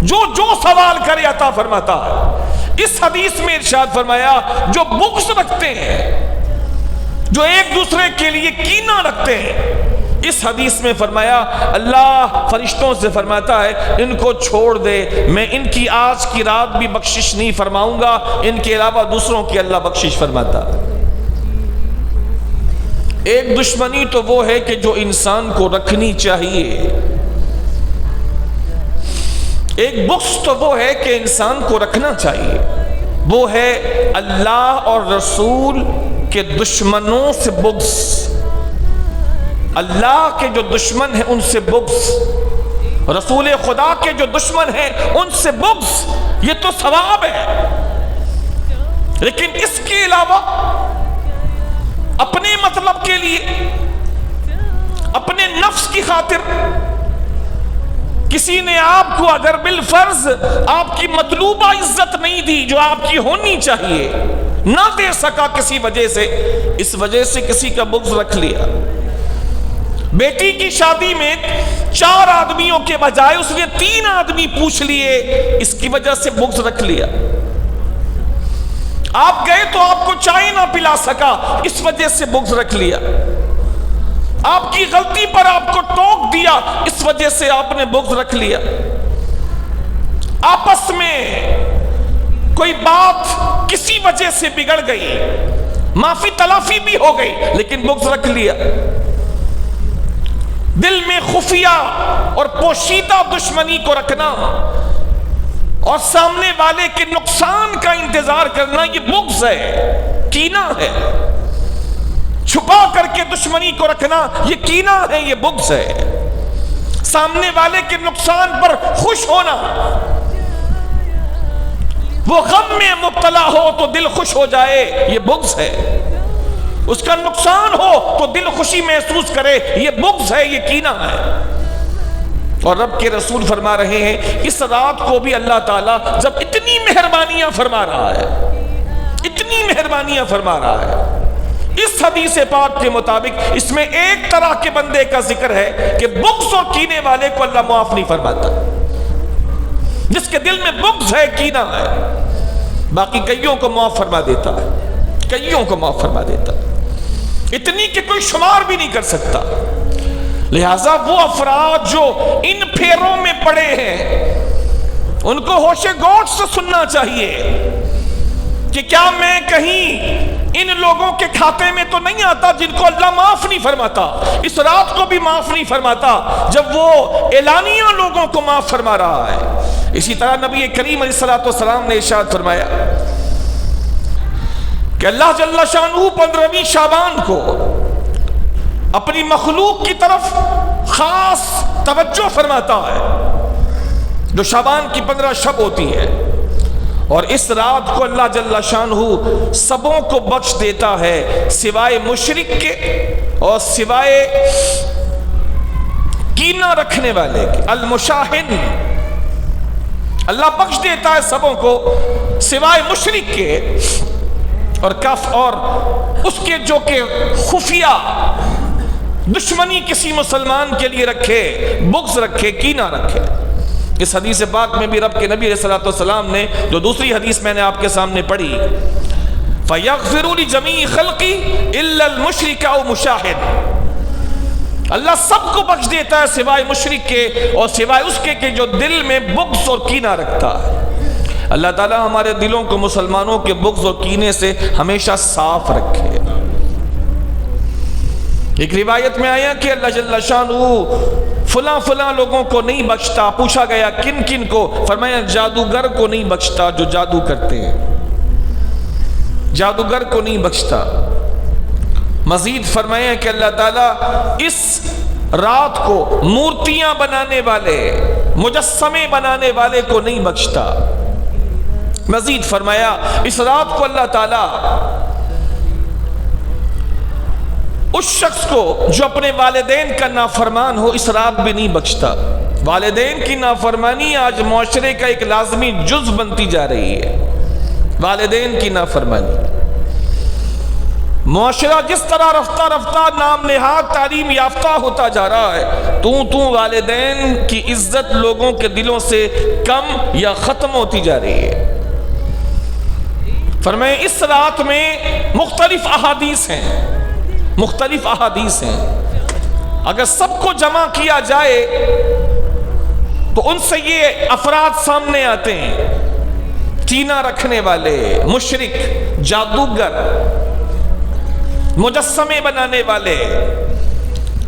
جو سوال کرے عطا فرماتا ہے۔ اس حدیث میں ارشاد فرمایا جو بغض رکھتے ہیں، جو ایک دوسرے کے لیے کینہ رکھتے ہیں، اس حدیث میں فرمایا اللہ فرشتوں سے فرماتا ہے ان کو چھوڑ دے، میں ان کی آج کی رات بھی بخشش نہیں فرماؤں گا، ان کے علاوہ دوسروں کی اللہ بخشش فرماتا ہے۔ ایک دشمنی تو وہ ہے کہ جو انسان کو رکھنی چاہیے، ایک بغض تو وہ ہے کہ انسان کو رکھنا چاہیے، وہ ہے اللہ اور رسول کے دشمنوں سے بغض، اللہ کے جو دشمن ہیں ان سے بغض، رسول خدا کے جو دشمن ہیں ان سے بغض، یہ تو ثواب ہے۔ لیکن اس کے علاوہ اپنے مطلب کے لیے، اپنے نفس کی خاطر کسی نے آپ کو اگر بالفرض آپ کی مطلوبہ عزت نہیں دی جو آپ کی ہونی چاہیے، نہ دے سکا کسی وجہ سے، اس وجہ سے کسی کا بغض رکھ لیا۔ بیٹی کی شادی میں 4 آدمیوں کے بجائے اس نے 3 آدمی پوچھ لیے، اس کی وجہ سے بغض رکھ لیا۔ آپ گئے تو آپ کو چائے نہ پلا سکا، اس وجہ سے بغض رکھ لیا۔ آپ کی غلطی پر آپ کو ٹوک دیا، اس وجہ سے آپ نے بغض رکھ لیا۔ آپس میں کوئی بات کسی وجہ سے بگڑ گئی، معافی تلافی بھی ہو گئی، لیکن بغض رکھ لیا۔ دل میں خفیہ اور پوشیدہ دشمنی کو رکھنا اور سامنے والے کے نقصان کا انتظار کرنا، یہ بغض ہے، کینہ ہے۔ چھپا کر کے دشمنی کو رکھنا یہ کینہ ہے، یہ بغض ہے۔ سامنے والے کے نقصان پر خوش ہونا، وہ غم میں مبتلا ہو تو دل خوش ہو جائے، یہ بغض ہے۔ اس کا نقصان ہو تو دل خوشی محسوس کرے، یہ بغض ہے، یہ کینہ ہے۔ اور رب کے رسول فرما رہے ہیں اس رات کو بھی اللہ تعالیٰ جب اتنی مہربانیاں فرما رہا ہے، اتنی مہربانیاں فرما رہا ہے، اس حدیث پاک کے مطابق اس میں ایک طرح کے بندے کا ذکر ہے کہ بغض اور کینے والے کو اللہ معاف نہیں فرماتا، جس کے دل میں بغض ہے، کینہ ہے، باقی کئیوں کو معاف فرما دیتا ہے، کئیوں کو معاف فرما دیتا ہے، اتنی کہ کوئی شمار بھی نہیں کر سکتا۔ لہٰذا وہ افراد جو ان پھیروں میں پڑے ہیں ان کو ہوش گوش سے سننا چاہیے کہ کیا میں کہیں ان لوگوں کے کھاتے میں تو نہیں آتا جن کو اللہ معاف نہیں فرماتا، اس رات کو بھی معاف نہیں فرماتا جب وہ اعلانیہ لوگوں کو معاف فرما رہا ہے۔ اسی طرح نبی کریم علیہ السلام نے ارشاد فرمایا کہ اللہ جل شانہ 15ویں شعبان کو اپنی مخلوق کی طرف خاص توجہ فرماتا ہے، جو شعبان کی 15 شب ہوتی ہے، اور اس رات کو اللہ جل شانہ سبوں کو بخش دیتا ہے سوائے مشرک کے اور سوائے کینہ رکھنے والے کے۔ المشاہن اللہ بخش دیتا ہے سبوں کو سوائے مشرک کے اور کف اور اس کے جو کہ خفیہ دشمنی کسی مسلمان کے لیے رکھے، بغض رکھے، کینہ رکھے۔ اس حدیث پاک میں بھی رب کے نبی علیہ السلام نے جو دوسری حدیث میں نے آپ کے سامنے پڑھی، فَيَغْفِرُ لِجَمِيعِ خَلْقِ إِلَّا الْمُشْرِكَ أَوْ مُشَاهِدٍ، اللہ سب کو بخش دیتا ہے سوائے مشرک کے اور سوائے اس کے کہ جو دل میں بغض اور کینہ رکھتا ہے۔ اللہ تعالیٰ ہمارے دلوں کو مسلمانوں کے بغض اور کینے سے ہمیشہ صاف رکھے۔ ایک روایت میں آیا کہ اللہ جل شانہ فلاں فلاں لوگوں کو نہیں بخشتا۔ پوچھا گیا کن کن کو؟ فرمایا جادوگر کو نہیں بخشتا جو جادو کرتے ہیں، جادوگر کو نہیں بخشتا۔ مزید فرمایا کہ اللہ تعالیٰ اس رات کو مورتیاں بنانے والے، مجسمے بنانے والے کو نہیں بخشتا۔ مزید فرمایا اس رات کو اللہ تعالیٰ اس شخص کو جو اپنے والدین کا نافرمان ہو اس رات بھی نہیں بخشتا۔ والدین کی نافرمانی آج معاشرے کا ایک لازمی جز بنتی جا رہی ہے۔ والدین کی نافرمانی، معاشرہ جس طرح رفتہ رفتہ نام نہاد تعلیم یافتہ ہوتا جا رہا ہے، تو والدین کی عزت لوگوں کے دلوں سے کم یا ختم ہوتی جا رہی ہے۔ فرمائے اس رات میں مختلف احادیث ہیں، مختلف احادیث ہیں، اگر سب کو جمع کیا جائے تو ان سے یہ افراد سامنے آتے ہیں: کینہ رکھنے والے، مشرک، جادوگر، مجسمے بنانے والے،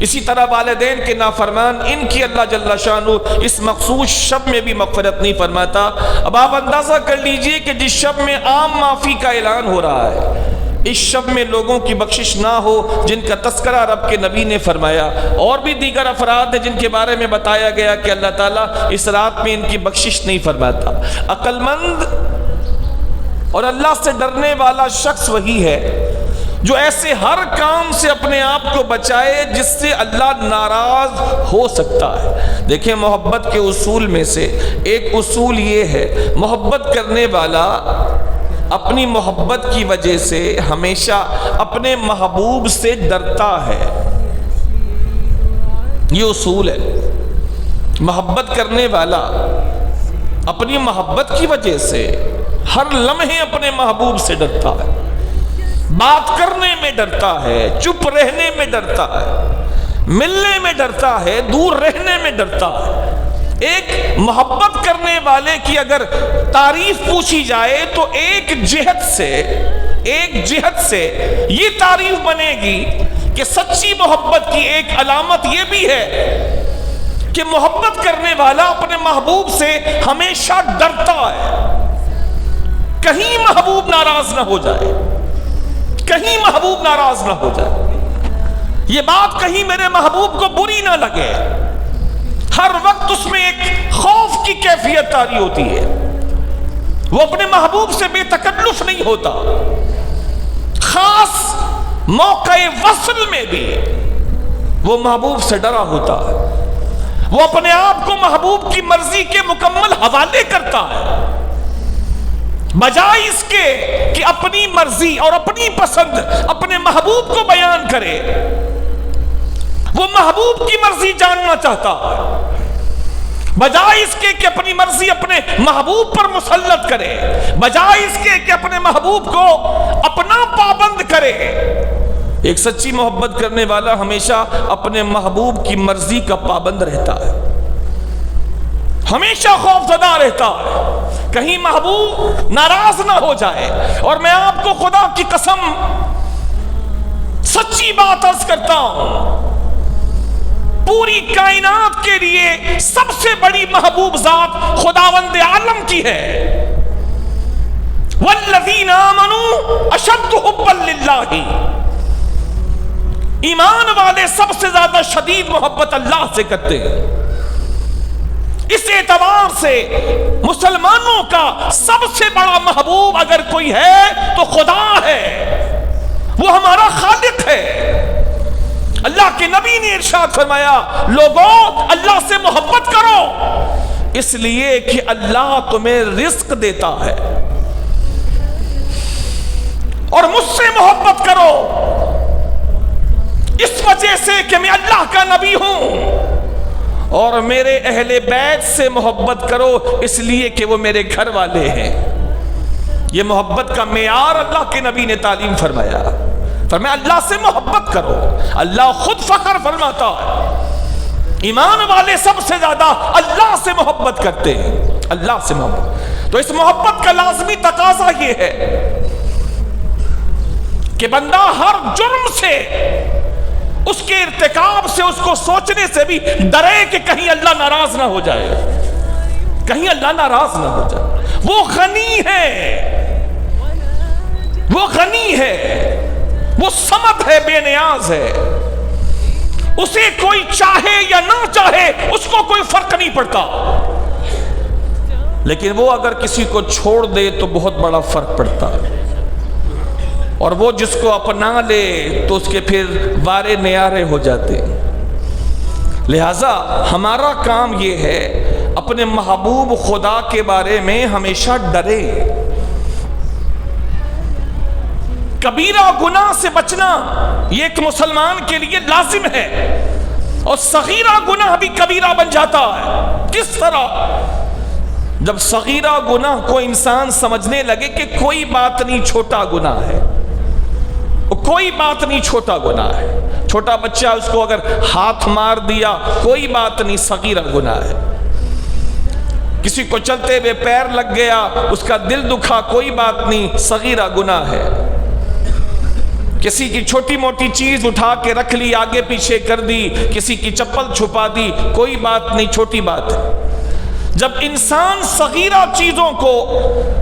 اسی طرح والدین کے نافرمان، ان کی اللہ جل شانہ اس مخصوص شب میں بھی مغفرت نہیں فرماتا۔ اب آپ اندازہ کر لیجئے کہ جس شب میں عام معافی کا اعلان ہو رہا ہے، اس شب میں لوگوں کی بخشش نہ ہو جن کا تذکرہ رب کے نبی نے فرمایا، اور بھی دیگر افراد ہیں جن کے بارے میں بتایا گیا کہ اللہ تعالیٰ اس رات میں ان کی بخشش نہیں فرماتا۔ عقل مند اور اللہ سے ڈرنے والا شخص وہی ہے جو ایسے ہر کام سے اپنے آپ کو بچائے جس سے اللہ ناراض ہو سکتا ہے۔ دیکھیں محبت کے اصول میں سے ایک اصول یہ ہے، محبت کرنے والا اپنی محبت کی وجہ سے ہمیشہ اپنے محبوب سے ڈرتا ہے۔ یہ اصول ہے۔ محبت کرنے والا اپنی محبت کی وجہ سے ہر لمحے اپنے محبوب سے ڈرتا ہے، بات کرنے میں ڈرتا ہے، چپ رہنے میں ڈرتا ہے، ملنے میں ڈرتا ہے، دور رہنے میں ڈرتا ہے۔ ایک محبت کرنے والے کی اگر تعریف پوچھی جائے تو ایک جہت سے یہ تعریف بنے گی کہ سچی محبت کی ایک علامت یہ بھی ہے کہ محبت کرنے والا اپنے محبوب سے ہمیشہ ڈرتا ہے، کہیں محبوب ناراض نہ ہو جائے، کہیں محبوب ناراض نہ ہو جائے، یہ بات کہیں میرے محبوب کو بری نہ لگے۔ ہر وقت اس میں ایک خوف کی کیفیت طاری ہوتی ہے، وہ اپنے محبوب سے بے تکلف نہیں ہوتا، خاص موقع وصل میں بھی وہ محبوب سے ڈرا ہوتا ہے، وہ اپنے آپ کو محبوب کی مرضی کے مکمل حوالے کرتا ہے، بجائے اس کے کہ اپنی مرضی اور اپنی پسند اپنے محبوب کو بیان کرے۔ وہ محبوب کی مرضی جاننا چاہتا ہے، بجائے اس کے کہ اپنی مرضی اپنے محبوب پر مسلط کرے، بجائے اس کے کہ اپنے محبوب کو اپنا پابند کرے۔ ایک سچی محبت کرنے والا ہمیشہ اپنے محبوب کی مرضی کا پابند رہتا ہے، ہمیشہ خوف زدہ رہتا ہے کہیں محبوب ناراض نہ ہو جائے۔ اور میں آپ کو خدا کی قسم سچی بات عرض کرتا ہوں، پوری کائنات کے لیے سب سے بڑی محبوب ذات خداوند عالم کی ہے۔ والذین آمنوا اشد حبا للہ، ایمان والے سب سے زیادہ شدید محبت اللہ سے کرتے ہیں۔ اس اعتبار سے مسلمانوں کا سب سے بڑا محبوب اگر کوئی ہے تو خدا ہے، وہ ہمارا خالق ہے۔ اللہ کے نبی نے ارشاد فرمایا، لوگوں اللہ سے محبت کرو اس لیے کہ اللہ تمہیں رزق دیتا ہے، اور مجھ سے محبت کرو اس وجہ سے کہ میں اللہ کا نبی ہوں، اور میرے اہل بیت سے محبت کرو اس لیے کہ وہ میرے گھر والے ہیں۔ یہ محبت کا معیار اللہ کے نبی نے تعلیم فرمایا، فرمایا اللہ سے محبت کرو۔ اللہ خود فخر فرماتا ہے ایمان والے سب سے زیادہ اللہ سے محبت کرتے ہیں، اللہ سے محبت۔ تو اس محبت کا لازمی تقاضا یہ ہے کہ بندہ ہر جرم سے، اس کے ارتکاب سے، اس کو سوچنے سے بھی ڈرے کہ کہیں اللہ ناراض نہ ہو جائے، کہیں اللہ ناراض نہ ہو جائے۔ وہ غنی ہے، وہ غنی ہے، وہ صمد ہے، بے نیاز ہے، اسے کوئی چاہے یا نہ چاہے اس کو کوئی فرق نہیں پڑتا، لیکن وہ اگر کسی کو چھوڑ دے تو بہت بڑا فرق پڑتا ہے، اور وہ جس کو اپنا لے تو اس کے پھر وارے نیارے ہو جاتے ہیں۔ لہٰذا ہمارا کام یہ ہے اپنے محبوب خدا کے بارے میں ہمیشہ ڈرے۔ کبیرہ گناہ سے بچنا یہ ایک مسلمان کے لیے لازم ہے، اور صغیرہ گناہ بھی کبیرہ بن جاتا ہے۔ کس طرح؟ جب صغیرہ گناہ کو انسان سمجھنے لگے کہ کوئی بات نہیں، چھوٹا گناہ ہے، کوئی بات نہیں، چھوٹا گناہ ہے، چھوٹا بچہ اس کو اگر ہاتھ مار دیا کوئی بات نہیں، صغیرہ گناہ ہے، کسی کو چلتے ہوئے پیر لگ گیا اس کا دل دکھا کوئی بات نہیں، صغیرہ گناہ ہے، کسی کی چھوٹی موٹی چیز اٹھا کے رکھ لی، آگے پیچھے کر دی، کسی کی چپل چھپا دی، کوئی بات نہیں، چھوٹی بات ہے۔ جب انسان صغیرہ چیزوں کو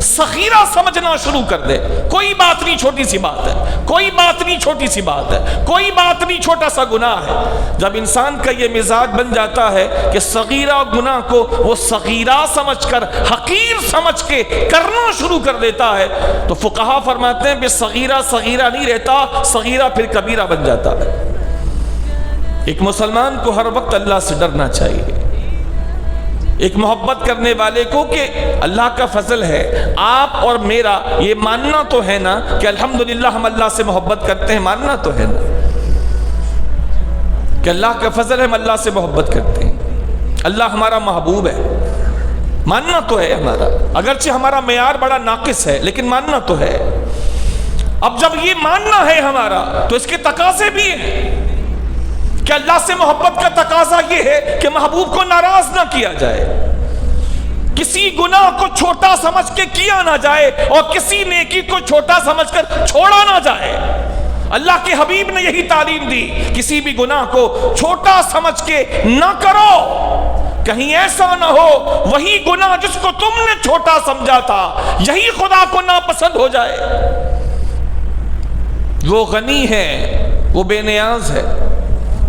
صغیرہ سمجھنا شروع کر دے، کوئی بات نہیں، چھوٹی سی بات ہے، کوئی بات نہیں، چھوٹی سی بات ہے، کوئی بات نہیں، چھوٹا سا گناہ ہے، جب انسان کا یہ مزاج بن جاتا ہے کہ صغیرہ گناہ کو وہ صغیرہ سمجھ کر، حقیر سمجھ کے کرنا شروع کر دیتا ہے، تو فقہا فرماتے ہیں کہ صغیرہ صغیرہ نہیں رہتا، صغیرہ پھر کبیرہ بن جاتا ہے۔ ایک مسلمان کو ہر وقت اللہ سے ڈرنا چاہیے، ایک محبت کرنے والے کو، کہ اللہ کا فضل ہے آپ اور میرا یہ ماننا تو ہے نا کہ الحمدللہ ہم اللہ سے محبت کرتے ہیں، ماننا تو ہے نا کہ اللہ کا فضل ہے، ہم اللہ سے محبت کرتے ہیں، اللہ ہمارا محبوب ہے، ماننا تو ہے ہمارا، اگرچہ ہمارا معیار بڑا ناقص ہے لیکن ماننا تو ہے۔ اب جب یہ ماننا ہے ہمارا تو اس کے تقاضے بھی ہیں کہ اللہ سے محبت کا تقاضا یہ ہے کہ محبوب کو ناراض نہ کیا جائے، کسی گناہ کو چھوٹا سمجھ کے کیا نہ جائے، اور کسی نیکی کو چھوٹا سمجھ کر چھوڑا نہ جائے۔ اللہ کے حبیب نے یہی تعلیم دی، کسی بھی گناہ کو چھوٹا سمجھ کے نہ کرو، کہیں ایسا نہ ہو وہی گناہ جس کو تم نے چھوٹا سمجھا تھا یہی خدا کو ناپسند ہو جائے۔ وہ غنی ہے، وہ بے نیاز ہے،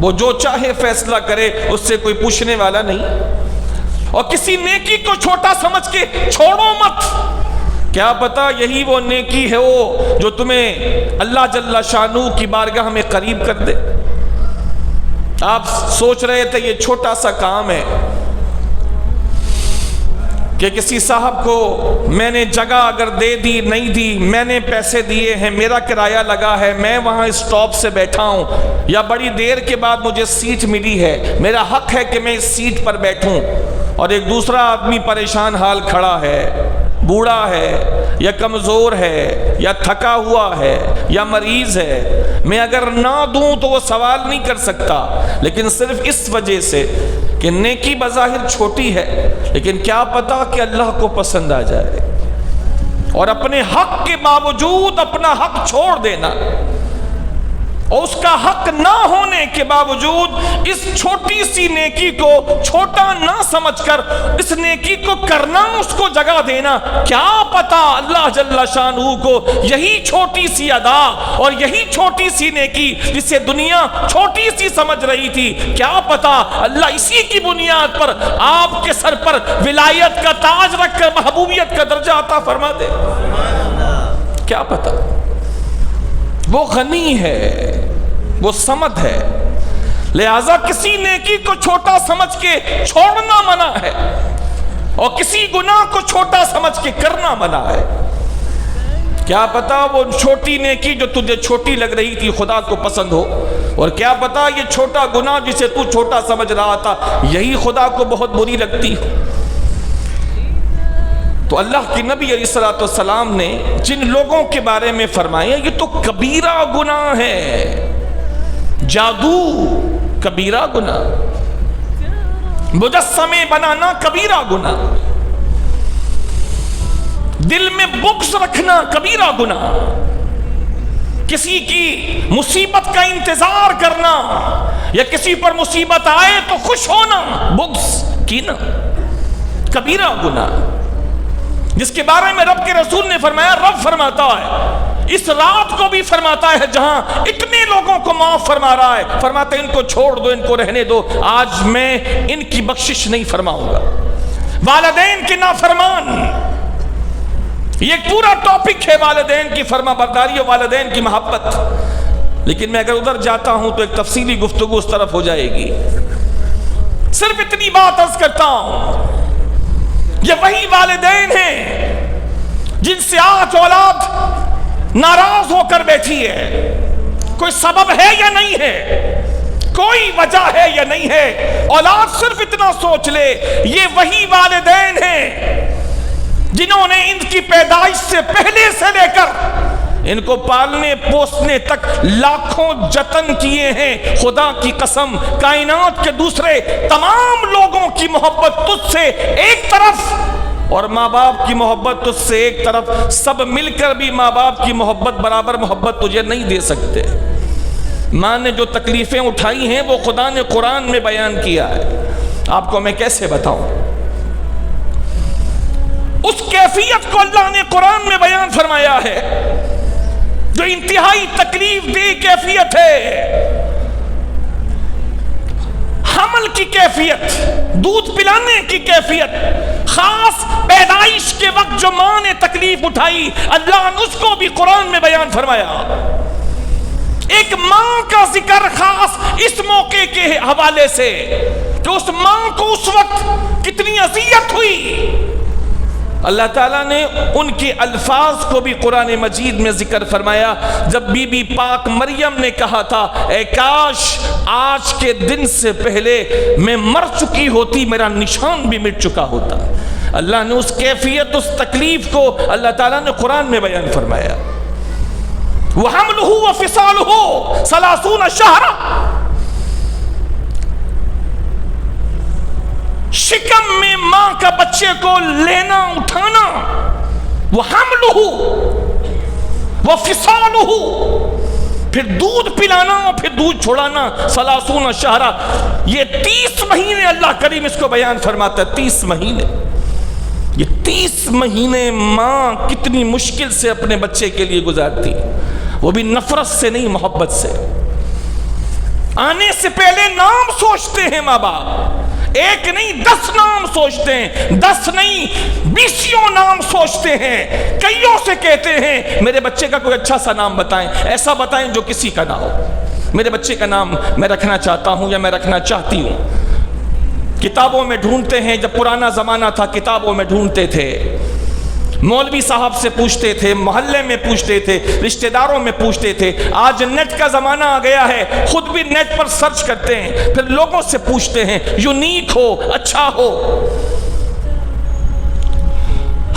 وہ جو چاہے فیصلہ کرے، اس سے کوئی پوچھنے والا نہیں، اور کسی نیکی کو چھوٹا سمجھ کے چھوڑو مت، کیا پتا یہی وہ نیکی ہے وہ جو تمہیں اللہ جل شانہ کی بارگاہ میں قریب کر دے۔ آپ سوچ رہے تھے یہ چھوٹا سا کام ہے کہ کسی صاحب کو میں نے جگہ اگر دے دی، نہیں دی، میں نے پیسے دیے ہیں، میرا کرایہ لگا ہے، میں وہاں اسٹاپ سے بیٹھا ہوں، یا بڑی دیر کے بعد مجھے سیٹ ملی ہے، میرا حق ہے کہ میں اس سیٹ پر بیٹھوں، اور ایک دوسرا آدمی پریشان حال کھڑا ہے، بوڑھا ہے یا کمزور ہے یا تھکا ہوا ہے یا مریض ہے، میں اگر نہ دوں تو وہ سوال نہیں کر سکتا، لیکن صرف اس وجہ سے کہ نیکی بظاہر چھوٹی ہے لیکن کیا پتا کہ اللہ کو پسند آ جائے، اور اپنے حق کے باوجود اپنا حق چھوڑ دینا، اور اس کا حق نہ ہونے کے باوجود اس چھوٹی سی نیکی کو چھوٹا نہ سمجھ کر اس نیکی کو کرنا، اس کو جگہ دینا، کیا پتا اللہ جل شانہ کو یہی چھوٹی سی ادا اور یہی چھوٹی سی نیکی جسے دنیا چھوٹی سی سمجھ رہی تھی، کیا پتا اللہ اسی کی بنیاد پر آپ کے سر پر ولایت کا تاج رکھ کر محبوبیت کا درجہ عطا فرما دے، کیا پتا۔ وہ غنی ہے، وہ صمد ہے، لہذا کسی نیکی کو چھوٹا سمجھ کے چھوڑنا منع ہے، اور کسی گناہ کو چھوٹا سمجھ کے کرنا منع ہے۔ کیا پتا وہ چھوٹی نیکی جو تجھے چھوٹی لگ رہی تھی خدا کو پسند ہو، اور کیا پتا یہ چھوٹا گناہ جسے تو چھوٹا سمجھ رہا تھا یہی خدا کو بہت بری لگتی ہو۔ تو اللہ کی نبی علیہ الصلوۃ والسلام نے جن لوگوں کے بارے میں فرمایا یہ تو کبیرہ گناہ ہے، جادو کبیرہ گناہ، مجسمے بنانا کبیرہ گناہ، دل میں بغض رکھنا کبیرہ گناہ، کسی کی مصیبت کا انتظار کرنا یا کسی پر مصیبت آئے تو خوش ہونا، بغض کینا، کبیرہ گناہ، جس کے بارے میں رب کے رسول نے فرمایا، رب فرماتا ہے اس رات کو بھی فرماتا ہے جہاں اتنے لوگوں کو معاف فرما رہا ہے، فرماتا ہے ان کو چھوڑ دو، ان کو رہنے دو، آج میں ان کی بخشش نہیں فرماؤں گا۔ والدین کے نافرمان، یہ ایک پورا ٹاپک ہے والدین کی فرما برداری اور والدین کی محبت، لیکن میں اگر ادھر جاتا ہوں تو ایک تفصیلی گفتگو اس طرف ہو جائے گی۔ صرف اتنی بات عرض کرتا ہوں، یہ وہی والدین ہیں جن سے آج اولاد ناراض ہو کر بیٹھی ہے، کوئی سبب ہے یا نہیں ہے، کوئی وجہ ہے یا نہیں ہے، اولاد صرف اتنا سوچ لے یہ وہی والدین ہیں جنہوں نے ان کی پیدائش سے پہلے سے لے کر ان کو پالنے پوسنے تک لاکھوں جتن کیے ہیں۔ خدا کی قسم کائنات کے دوسرے تمام لوگوں کی محبت تجھ سے ایک طرف اور ماں باپ کی محبت تجھ سے ایک طرف، سب مل کر بھی ماں باپ کی محبت برابر محبت تجھے نہیں دے سکتے۔ ماں نے جو تکلیفیں اٹھائی ہیں وہ خدا نے قرآن میں بیان کیا ہے، آپ کو میں کیسے بتاؤں؟ اس کیفیت کو اللہ نے قرآن میں بیان فرمایا ہے جو انتہائی تکلیف دہ کیفیت ہے، حمل کی کیفیت، دودھ پلانے کی کیفیت، خاص پیدائش کے وقت جو ماں نے تکلیف اٹھائی اللہ نے اس کو بھی قرآن میں بیان فرمایا۔ ایک ماں کا ذکر خاص اس موقع کے حوالے سے کہ اس ماں کو اس وقت کتنی اذیت ہوئی، اللہ تعالیٰ نے ان کے الفاظ کو بھی قرآن مجید میں ذکر فرمایا۔ جب بی بی پاک مریم نے کہا تھا اے کاش آج کے دن سے پہلے میں مر چکی ہوتی، میرا نشان بھی مٹ چکا ہوتا، اللہ نے اس کیفیت، اس تکلیف کو اللہ تعالیٰ نے قرآن میں بیان فرمایا۔ وَحَمْلُهُ وَفِصَالُهُ 30 شَهْرًا، شکم میں ماں کا بچے کو لینا اٹھانا، وَحَمْلُهُ وَفِصَالُهُ، پھر دودھ پلانا اور پھر دودھ چھوڑانا، 30 شهرًا، یہ 30 مہینے اللہ کریم اس کو بیان فرماتا ہے۔ 30 مہینے، یہ 30 مہینے ماں کتنی مشکل سے اپنے بچے کے لیے گزارتی، وہ بھی نفرت سے نہیں محبت سے۔ آنے سے پہلے نام سوچتے ہیں ماں باپ، ایک نہیں 10 نام سوچتے ہیں، 10 نہیں 20 نام سوچتے ہیں، کئیوں سے کہتے ہیں میرے بچے کا کوئی اچھا سا نام بتائیں، ایسا بتائیں جو کسی کا نہ ہو، میرے بچے کا نام میں رکھنا چاہتا ہوں یا میں رکھنا چاہتی ہوں۔ کتابوں میں ڈھونڈتے ہیں، جب پرانا زمانہ تھا کتابوں میں ڈھونڈتے تھے، مولوی صاحب سے پوچھتے تھے، محلے میں پوچھتے تھے، رشتہ داروں میں پوچھتے تھے، آج نیٹ کا زمانہ آ گیا ہے، خود بھی نیٹ پر سرچ کرتے ہیں، پھر لوگوں سے پوچھتے ہیں، یونیک ہو، اچھا ہو۔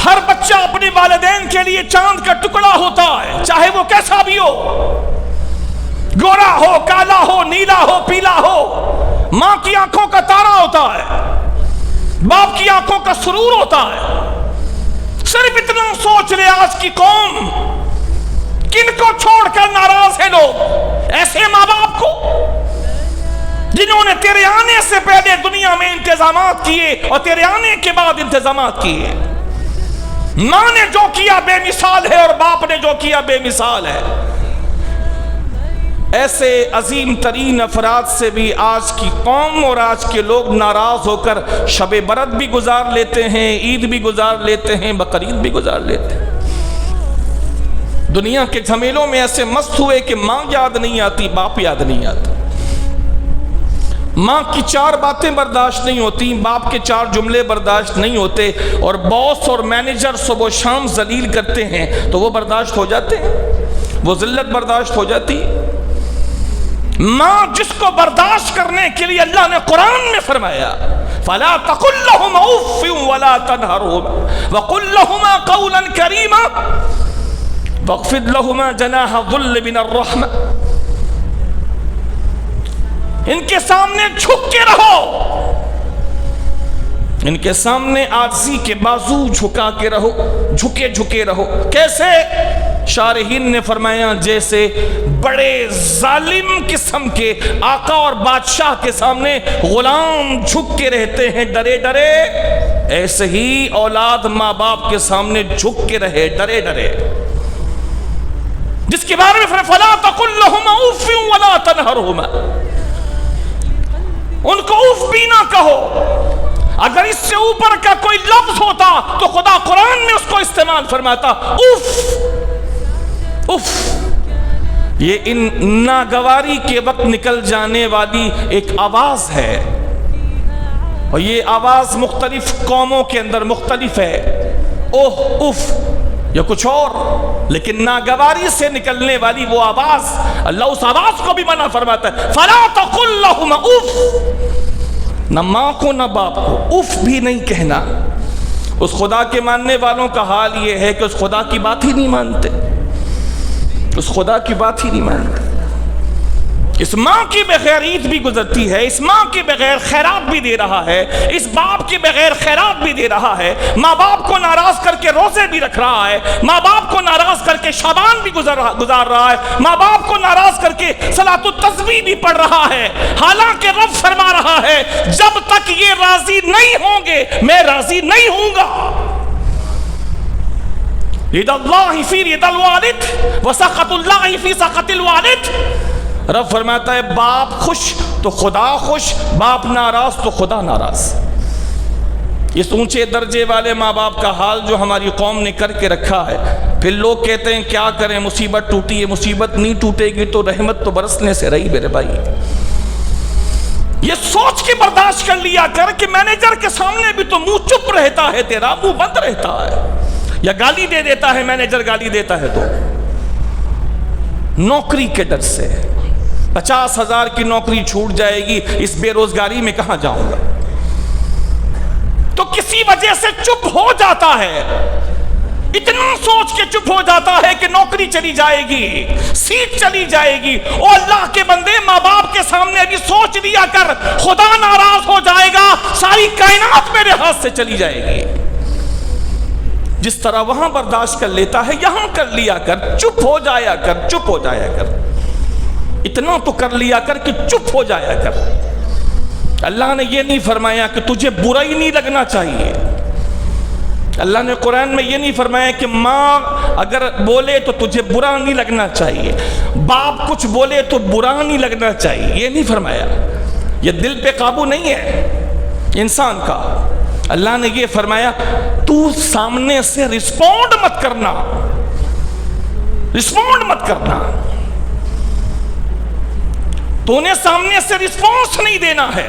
ہر بچہ اپنے والدین کے لیے چاند کا ٹکڑا ہوتا ہے، چاہے وہ کیسا بھی ہو، گورا ہو، کالا ہو، نیلا ہو، پیلا ہو، ماں کی آنکھوں کا تارا ہوتا ہے، باپ کی آنکھوں کا سرور ہوتا ہے۔ صرف اتنا سوچ لے آج کی قوم کن کو چھوڑ کر ناراض ہے لوگ، ایسے ماں باپ کو جنہوں نے تیرے آنے سے پہلے دنیا میں انتظامات کیے اور تیرے آنے کے بعد انتظامات کیے۔ ماں نے جو کیا بے مثال ہے اور باپ نے جو کیا بے مثال ہے۔ ایسے عظیم ترین افراد سے بھی آج کی قوم اور آج کے لوگ ناراض ہو کر شب برات بھی گزار لیتے ہیں، عید بھی گزار لیتے ہیں، بقرعید بھی گزار لیتے ہیں۔ دنیا کے جھمیلوں میں ایسے مست ہوئے کہ ماں یاد نہیں آتی، باپ یاد نہیں آتا۔ ماں کی 4 باتیں برداشت نہیں ہوتی، باپ کے 4 جملے برداشت نہیں ہوتے، اور باس اور مینیجر صبح و شام ذلیل کرتے ہیں تو وہ برداشت ہو جاتے ہیں، وہ ذلت برداشت ہو جاتی ہے۔ ماں جس کو برداشت کرنے کے لیے اللہ نے قرآن میں فرمایا فَلَا تَقُلْ لَهُمَا أُفٍّ وَلَا تَنْهَرْهُمَا وَقُلْ لَهُمَا قَوْلًا كَرِيمًا وَاخْفِضْ لَهُمَا جَنَاحَ الذُّلِّ مِنَ الرَّحْمَةِ۔ ان کے سامنے جھک کے رہو، ان کے سامنے عاجزی کے بازو جھکا کے رہو، جھکے جھکے رہو۔ کیسے؟ شارحین نے فرمایا جیسے بڑے ظالم قسم کے آقا اور بادشاہ کے سامنے غلام جھک کے رہتے ہیں ڈرے ڈرے، ایسے ہی اولاد ماں باپ کے سامنے جھک کے رہے ڈرے ڈرے، جس کے بارے میں فرمایا فَلَا تَقُلْ لَهُمَا أُفٍّ وَلَا تَنْهَرْهُمَا، ان کو اف بھی نہ کہو۔ اگر اس سے اوپر کا کوئی لفظ ہوتا تو خدا قرآن میں اس کو استعمال فرماتا، اف اف۔ یہ ان ناگواری کے وقت نکل جانے والی ایک آواز ہے، اور یہ آواز مختلف قوموں کے اندر مختلف ہے، اوہ اف یا کچھ اور، لیکن ناگواری سے نکلنے والی وہ آواز، اللہ اس آواز کو بھی منع فرماتا ہے فَلَا تَقُلْ لَهُمَا اُف، نہ ماں کو نہ باپ کو اف بھی نہیں کہنا۔ اس خدا کے ماننے والوں کا حال یہ ہے کہ اس خدا کی بات ہی نہیں مانتے، اس خدا کی بات ہی نہیں مانتے۔ اس ماں کی بغیر عید بھی گزرتی ہے، اس ماں کے بغیر خیرات بھی دے رہا ہے، اس باپ کے بغیر خیرات بھی دے رہا ہے، ماں باپ کو ناراض کر کے روزے بھی رکھ رہا ہے، ماں باپ کو ناراض کر کے شعبان بھی گزار رہا ہے، ماں باپ کو ناراض کر کے صلاۃ التسبیح بھی پڑھ رہا ہے، حالانکہ رب فرما رہا ہے جب تک یہ راضی نہیں ہوں گے میں راضی نہیں ہوں گا۔ رضا اللہ فی رضا الوالد وسخط اللہ فی سخط الوالد۔ رب فرماتا ہے باپ خوش تو خدا خوش، باپ ناراض تو خدا ناراض۔ اس اونچے درجے والے ماں باپ کا حال جو ہماری قوم نے کر کے رکھا ہے، پھر لوگ کہتے ہیں کیا کریں، مصیبت ٹوٹی ہے، مصیبت نہیں ٹوٹے گی تو رحمت تو برسنے سے رہی میرے بھائی۔ یہ سوچ کے برداشت کر لیا کر کہ مینیجر کے سامنے بھی تو منہ چپ رہتا ہے تیرا، منہ بند رہتا ہے، یا گالی دے دیتا ہے مینیجر، گالی دیتا ہے تو نوکری کے ڈر سے 50,000 کی نوکری چھوٹ جائے گی، اس بے روزگاری میں کہاں جاؤں گا، تو کسی وجہ سے چپ ہو جاتا ہے، اتنا سوچ کے چپ ہو جاتا ہے کہ نوکری چلی جائے گی، سیٹ چلی جائے گی۔ او اللہ کے بندے، ماں باپ کے سامنے بھی سوچ لیا کر خدا ناراض ہو جائے گا، ساری کائنات میرے ہاتھ سے چلی جائے گی۔ جس طرح وہاں برداشت کر لیتا ہے یہاں کر لیا کر، چپ ہو جایا کر، چپ ہو جایا کر، اتنا تو کر لیا کر کہ چپ ہو جایا کر۔ اللہ نے یہ نہیں فرمایا کہ تجھے برا ہی نہیں لگنا چاہیے، اللہ نے قرآن میں یہ نہیں فرمایا کہ ماں اگر بولے تو تجھے برا نہیں لگنا چاہیے، باپ کچھ بولے تو برا نہیں لگنا چاہیے، یہ نہیں فرمایا۔ یہ دل پہ قابو نہیں ہے انسان کا۔ اللہ نے یہ فرمایا تو سامنے سے رسپونڈ مت کرنا، رسپونڈ مت کرنا، تو انہیں سامنے سے رسپونس نہیں دینا ہے،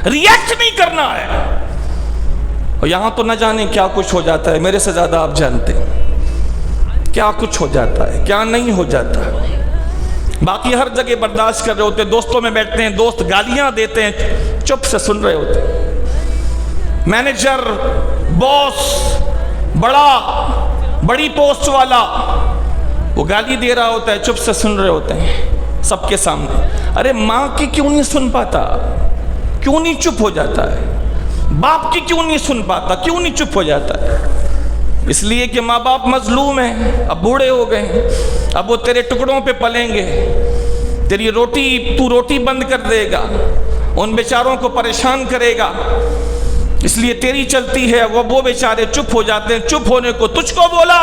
ریئیکٹ نہیں کرنا ہے۔ اور یہاں تو نہ جانے کیا کچھ ہو جاتا ہے، میرے سے زیادہ آپ جانتے ہیں کیا کچھ ہو جاتا ہے، کیا نہیں ہو جاتا ہے۔ باقی ہر جگہ برداشت کر رہے ہوتے، دوستوں میں بیٹھتے ہیں، دوست گالیاں دیتے ہیں، چپ سے سن رہے ہوتے ہیں۔ مینیجر، باس، بڑی پوسٹ والا وہ گالی دے رہا ہوتا ہے، چپ سے سن رہے ہوتے ہیں سب کے سامنے۔ ارے ماں کی کیوں نہیں سن پاتا، کیوں نہیں چپ ہو جاتا ہے؟ باپ کی کیوں نہیں سن پاتا، کیوں نہیں چپ ہو جاتا ہے؟ اس لیے کہ ماں باپ مظلوم ہیں، اب بوڑھے ہو گئے ہیں، اب وہ تیرے ٹکڑوں پہ پلیں گے، تیری تو روٹی بند کر دے گا، ان بیچاروں کو پریشان کرے گا، اس لیے تیری چلتی ہے۔ وہ بیچارے چپ ہو جاتے ہیں، چپ ہونے کو تجھ کو بولا،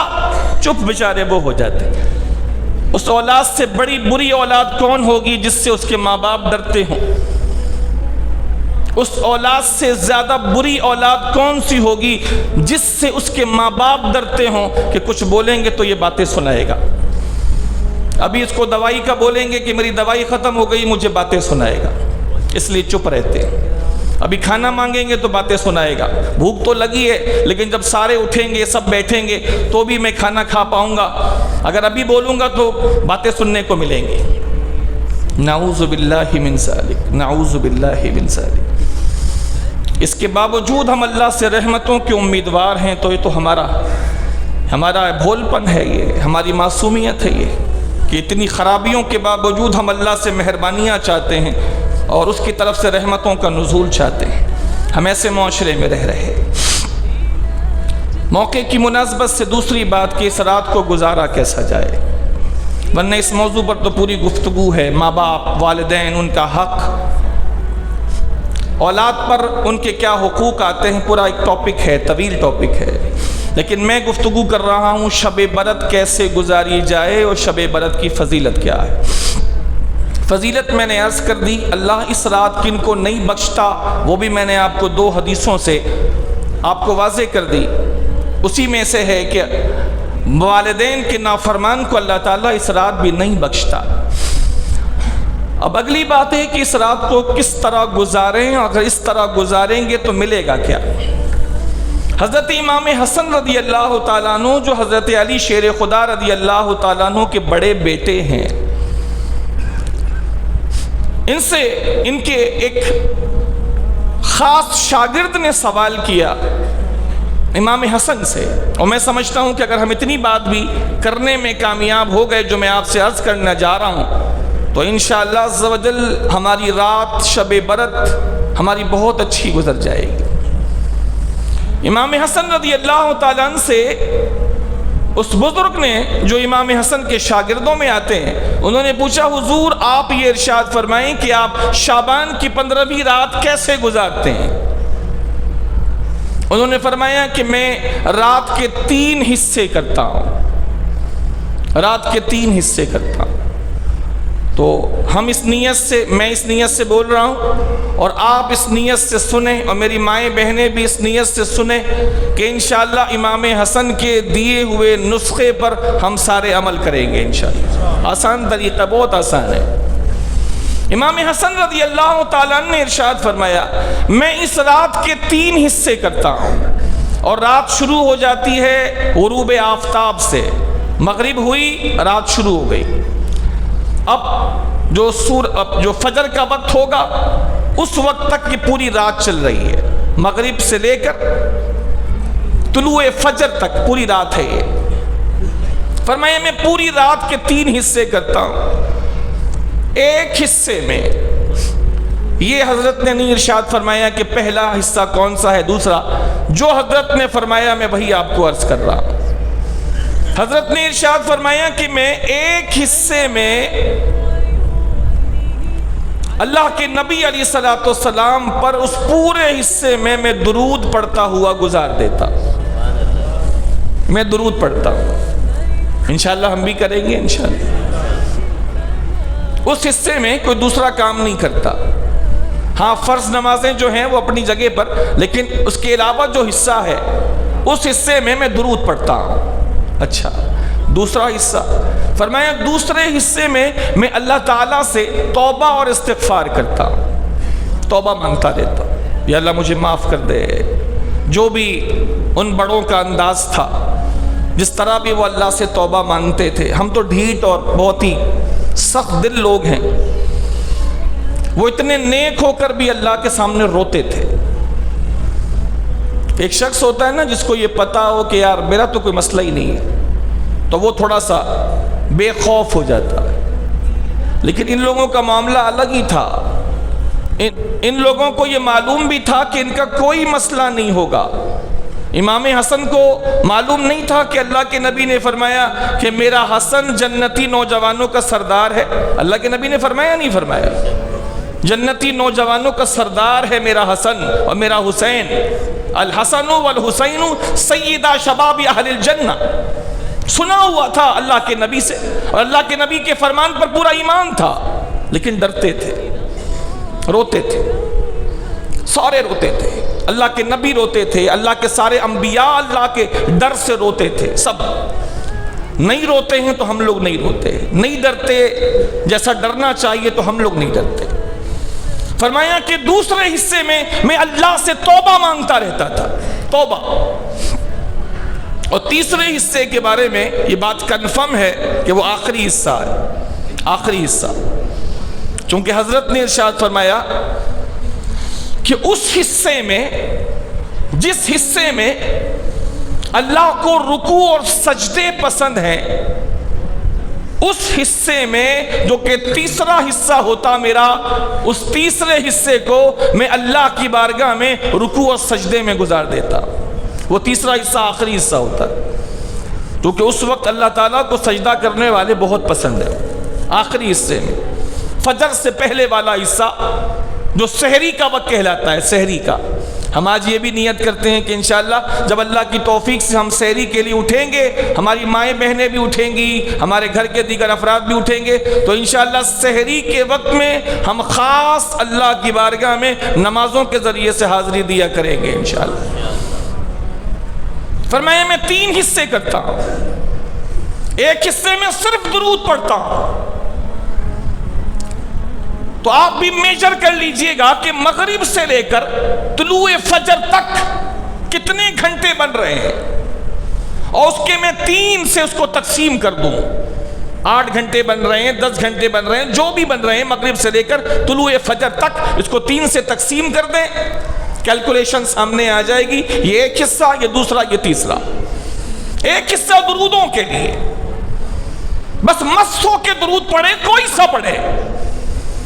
چپ بیچارے وہ ہو جاتے ہیں۔ اس اولاد سے بڑی بری اولاد کون ہوگی جس سے اس کے ماں باپ ڈرتے ہوں؟ اس اولاد سے زیادہ بری اولاد کون سی ہوگی جس سے اس کے ماں باپ ڈرتے ہوں کہ کچھ بولیں گے تو یہ باتیں سنائے گا؟ ابھی اس کو دوائی کا بولیں گے کہ میری دوائی ختم ہو گئی، مجھے باتیں سنائے گا۔ اس لیے چپ رہتے ہیں۔ ابھی کھانا مانگیں گے تو باتیں سنائے گا، بھوک تو لگی ہے لیکن جب سارے اٹھیں گے سب بیٹھیں گے تو بھی میں کھانا کھا پاؤں گا، اگر ابھی بولوں گا تو باتیں سننے کو ملیں گی۔ نعوذ باللہ من ذالک، نعوذ باللہ من ذالک۔ اس کے باوجود ہم اللہ سے رحمتوں کے امیدوار ہیں، تو یہ تو ہمارا بھول پن ہے، یہ ہماری معصومیت ہے، یہ کہ اتنی خرابیوں کے باوجود ہم اللہ سے مہربانیاں چاہتے ہیں اور اس کی طرف سے رحمتوں کا نزول چاہتے ہیں۔ ہم ایسے معاشرے میں رہ رہے۔ موقع کی مناسبت سے دوسری بات کہ اس رات کو گزارا کیسا جائے، ورنہ اس موضوع پر تو پوری گفتگو ہے۔ ماں باپ، والدین، ان کا حق، اولاد پر ان کے کیا حقوق آتے ہیں، پورا ایک ٹاپک ہے، طویل ٹاپک ہے، لیکن میں گفتگو کر رہا ہوں شب برات کیسے گزاری جائے اور شب برات کی فضیلت کیا ہے۔ فضیلت میں نے عرض کر دی، اللہ اس رات کن کو نہیں بخشتا وہ بھی میں نے آپ کو 2 حدیثوں سے آپ کو واضح کر دی۔ اسی میں سے ہے کہ والدین کے نافرمان کو اللہ تعالیٰ اس رات بھی نہیں بخشتا۔ اب اگلی بات ہے کہ اس رات کو کس طرح گزاریں، اگر اس طرح گزاریں گے تو ملے گا کیا۔ حضرت امام حسن رضی اللہ تعالیٰ عنہ جو حضرت علی شیر خدا رضی اللہ تعالیٰ عنہ کے بڑے بیٹے ہیں، ان کے ایک خاص شاگرد نے سوال کیا امام حسن سے، اور میں سمجھتا ہوں کہ اگر ہم اتنی بات بھی کرنے میں کامیاب ہو گئے جو میں آپ سے عرض کرنا جا رہا ہوں، تو انشاءاللہ عز و جل ہماری رات شب برات ہماری بہت اچھی گزر جائے گی۔ امام حسن رضی اللہ تعالیٰ عنہ سے اس بزرگ نے جو امام حسن کے شاگردوں میں آتے ہیں، انہوں نے پوچھا حضور آپ یہ ارشاد فرمائیں کہ آپ شعبان کی 15ویں رات کیسے گزارتے ہیں؟ انہوں نے فرمایا کہ میں رات کے 3 حصے کرتا ہوں، رات کے 3 حصے کرتا ہوں۔ تو ہم اس نیت سے، میں اس نیت سے بول رہا ہوں اور آپ اس نیت سے سنیں، اور میری مائیں بہنیں بھی اس نیت سے سنیں کہ انشاءاللہ امام حسن کے دیے ہوئے نسخے پر ہم سارے عمل کریں گے انشاءاللہ۔ آسان طریقہ، بہت آسان ہے۔ امام حسن رضی اللہ تعالیٰ نے ارشاد فرمایا میں اس رات کے 3 حصے کرتا ہوں، اور رات شروع ہو جاتی ہے غروب آفتاب سے، مغرب ہوئی رات شروع ہو گئی۔ اب جو فجر کا وقت ہوگا اس وقت تک یہ پوری رات چل رہی ہے، مغرب سے لے کر طلوع فجر تک پوری رات ہے یہ۔ فرمایا میں پوری رات کے 3 حصے کرتا ہوں۔ ایک حصے میں یہ حضرت نے نہیں ارشاد فرمایا کہ پہلا حصہ کون سا ہے، دوسرا، جو حضرت نے فرمایا میں وہی آپ کو عرض کر رہا ہوں۔ حضرت نے ارشاد فرمایا کہ میں ایک حصے میں اللہ کے نبی علیہ الصلوۃ والسلام پر اس پورے حصے میں درود پڑھتا ہوا گزار دیتا، میں درود پڑھتا ہوں۔ انشاءاللہ ہم بھی کریں گے انشاءاللہ۔ اس حصے میں کوئی دوسرا کام نہیں کرتا، ہاں فرض نمازیں جو ہیں وہ اپنی جگہ پر، لیکن اس کے علاوہ جو حصہ ہے اس حصے میں درود پڑھتا ہوں۔ اچھا، دوسرا حصہ فرمایا دوسرے حصے میں اللہ تعالیٰ سے توبہ اور استغفار کرتا ہوں، توبہ مانگتا رہتا ہوں، یا اللہ مجھے معاف کر دے۔ جو بھی ان بڑوں کا انداز تھا، جس طرح بھی وہ اللہ سے توبہ مانگتے تھے، ہم تو ڈھیٹ اور بہت ہی سخت دل لوگ ہیں، وہ اتنے نیک ہو کر بھی اللہ کے سامنے روتے تھے۔ ایک شخص ہوتا ہے نا جس کو یہ پتا ہو کہ یار میرا تو کوئی مسئلہ ہی نہیں ہے، تو وہ تھوڑا سا بے خوف ہو جاتا ہے، لیکن ان لوگوں کا معاملہ الگ ہی تھا۔ ان لوگوں کو یہ معلوم بھی تھا کہ ان کا کوئی مسئلہ نہیں ہوگا۔ امام حسن کو معلوم نہیں تھا کہ اللہ کے نبی نے فرمایا کہ میرا حسن جنتی نوجوانوں کا سردار ہے۔ اللہ کے نبی نے فرمایا نہیں فرمایا؟ جنتی نوجوانوں کا سردار ہے میرا حسن اور میرا حسین، الحسن والحسین سیدہ شباب اہل الجنہ۔ سنا ہوا تھا اللہ کے نبی سے، اور اللہ کے نبی کے فرمان پر پورا ایمان تھا، لیکن ڈرتے تھے، روتے تھے، سارے روتے تھے، اللہ کے نبی روتے تھے، اللہ کے سارے انبیاء اللہ کے ڈر سے روتے تھے۔ سب نہیں روتے ہیں تو ہم لوگ نہیں روتے، نہیں ڈرتے جیسا ڈرنا چاہیے تو ہم لوگ نہیں ڈرتے۔ فرمایا کہ دوسرے حصے میں میں اللہ سے توبہ مانگتا رہتا تھا، توبہ. اور تیسرے حصے کے بارے میں یہ بات کنفرم ہے کہ وہ آخری حصہ ہے، آخری حصہ. چونکہ حضرت نے ارشاد فرمایا کہ اس حصے میں، جس حصے میں اللہ کو رکوع اور سجدے پسند ہیں، اس حصے میں جو کہ تیسرا حصہ ہوتا میرا، اس تیسرے حصے کو میں اللہ کی بارگاہ میں رکوع اور سجدے میں گزار دیتا. وہ تیسرا حصہ آخری حصہ ہوتا ہے، کیونکہ اس وقت اللہ تعالیٰ کو سجدہ کرنے والے بہت پسند ہیں. آخری حصے میں فجر سے پہلے والا حصہ جو سحری کا وقت کہلاتا ہے، سحری کا. ہم آج یہ بھی نیت کرتے ہیں کہ انشاءاللہ جب اللہ کی توفیق سے ہم سحری کے لیے اٹھیں گے، ہماری مائیں بہنیں بھی اٹھیں گی، ہمارے گھر کے دیگر افراد بھی اٹھیں گے، تو انشاءاللہ سحری کے وقت میں ہم خاص اللہ کی بارگاہ میں نمازوں کے ذریعے سے حاضری دیا کریں گے انشاءاللہ. فرمایا میں 3 حصے کرتا ہوں. ایک حصے میں صرف درود پڑھتا ہوں. تو آپ بھی میجر کر لیجئے گا کہ مغرب سے لے کر طلوع فجر تک کتنے گھنٹے بن رہے ہیں، اور اس کے میں 3 سے اس کو تقسیم کر دوں. 8 گھنٹے بن رہے ہیں، 10 گھنٹے بن رہے ہیں، جو بھی بن رہے ہیں، مغرب سے لے کر طلوع فجر تک اس کو 3 سے تقسیم کر دیں. کیلکولیشن سامنے آ جائے گی. یہ ایک حصہ، یہ دوسرا، یہ تیسرا. ایک حصہ درودوں کے لیے، بس مسحوں کے درود پڑھے، کوئی سا پڑھے.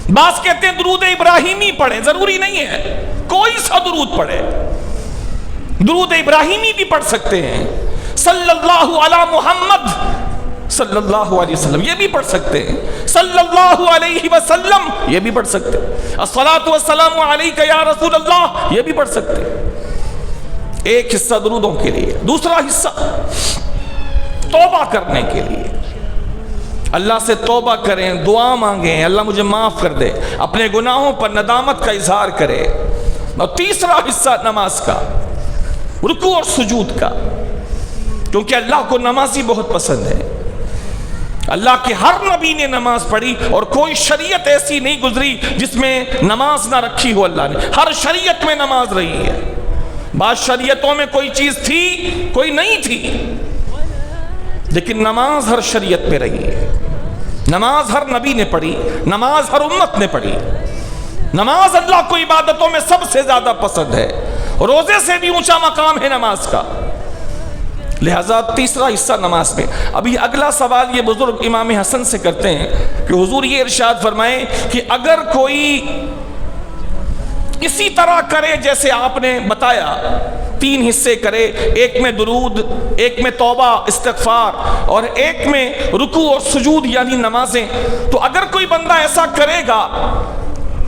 بعض کہتے ہیں درود ابراہیمی پڑھیں، ضروری نہیں ہے، کوئی سا درود پڑھے. درود ابراہیمی بھی پڑھ سکتے ہیں، صلی اللہ علی محمد صلی اللہ علیہ وسلم یہ بھی پڑھ سکتے ہیں، صلی اللہ علیہ وسلم یہ بھی پڑھ سکتے ہیں، الصلاۃ والسلام علیک یا رسول اللہ یہ بھی پڑھ سکتے ہیں. ایک حصہ درودوں کے لیے. دوسرا حصہ توبہ کرنے کے لیے، اللہ سے توبہ کریں، دعا مانگیں، اللہ مجھے معاف کر دے، اپنے گناہوں پر ندامت کا اظہار کرے. اور تیسرا حصہ نماز کا، رکوع اور سجود کا، کیونکہ اللہ کو نمازی بہت پسند ہے. اللہ کے ہر نبی نے نماز پڑھی، اور کوئی شریعت ایسی نہیں گزری جس میں نماز نہ رکھی ہو. اللہ نے ہر شریعت میں نماز رہی ہے. بعض شریعتوں میں کوئی چیز تھی، کوئی نہیں تھی، لیکن نماز ہر شریعت میں رہی ہے. نماز ہر نبی نے پڑھی، نماز ہر امت نے پڑھی. نماز اللہ کو عبادتوں میں سب سے زیادہ پسند ہے، روزے سے بھی اونچا مقام ہے نماز کا. لہذا تیسرا حصہ نماز میں. ابھی اگلا سوال یہ بزرگ امام حسن سے کرتے ہیں کہ حضور یہ ارشاد فرمائیں کہ اگر کوئی اسی طرح کرے جیسے آپ نے بتایا، 3 حصے کرے، ایک میں درود، ایک میں توبہ استغفار، اور ایک میں رکوع اور سجود یعنی نمازیں، تو اگر کوئی بندہ ایسا کرے گا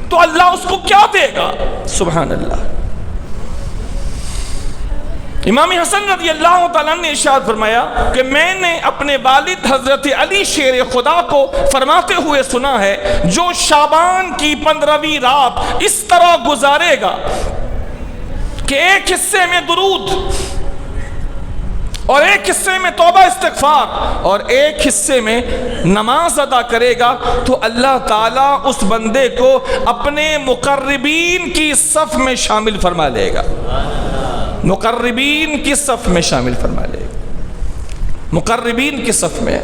تو اللہ اس کو کیا دے گا؟ سبحان اللہ. امام حسن رضی اللہ تعالیٰ نے ارشاد فرمایا کہ میں نے اپنے والد حضرت علی شیر خدا کو فرماتے ہوئے سنا ہے، جو شعبان کی 15ویں رات اس طرح گزارے گا کہ ایک حصے میں درود اور ایک حصے میں توبہ استغفار اور ایک حصے میں نماز ادا کرے گا، تو اللہ تعالیٰ اس بندے کو اپنے مقربین کی صف میں شامل فرما لے گا. مقربین کی صف میں شامل فرما لے گا، مقربین کی صف میں.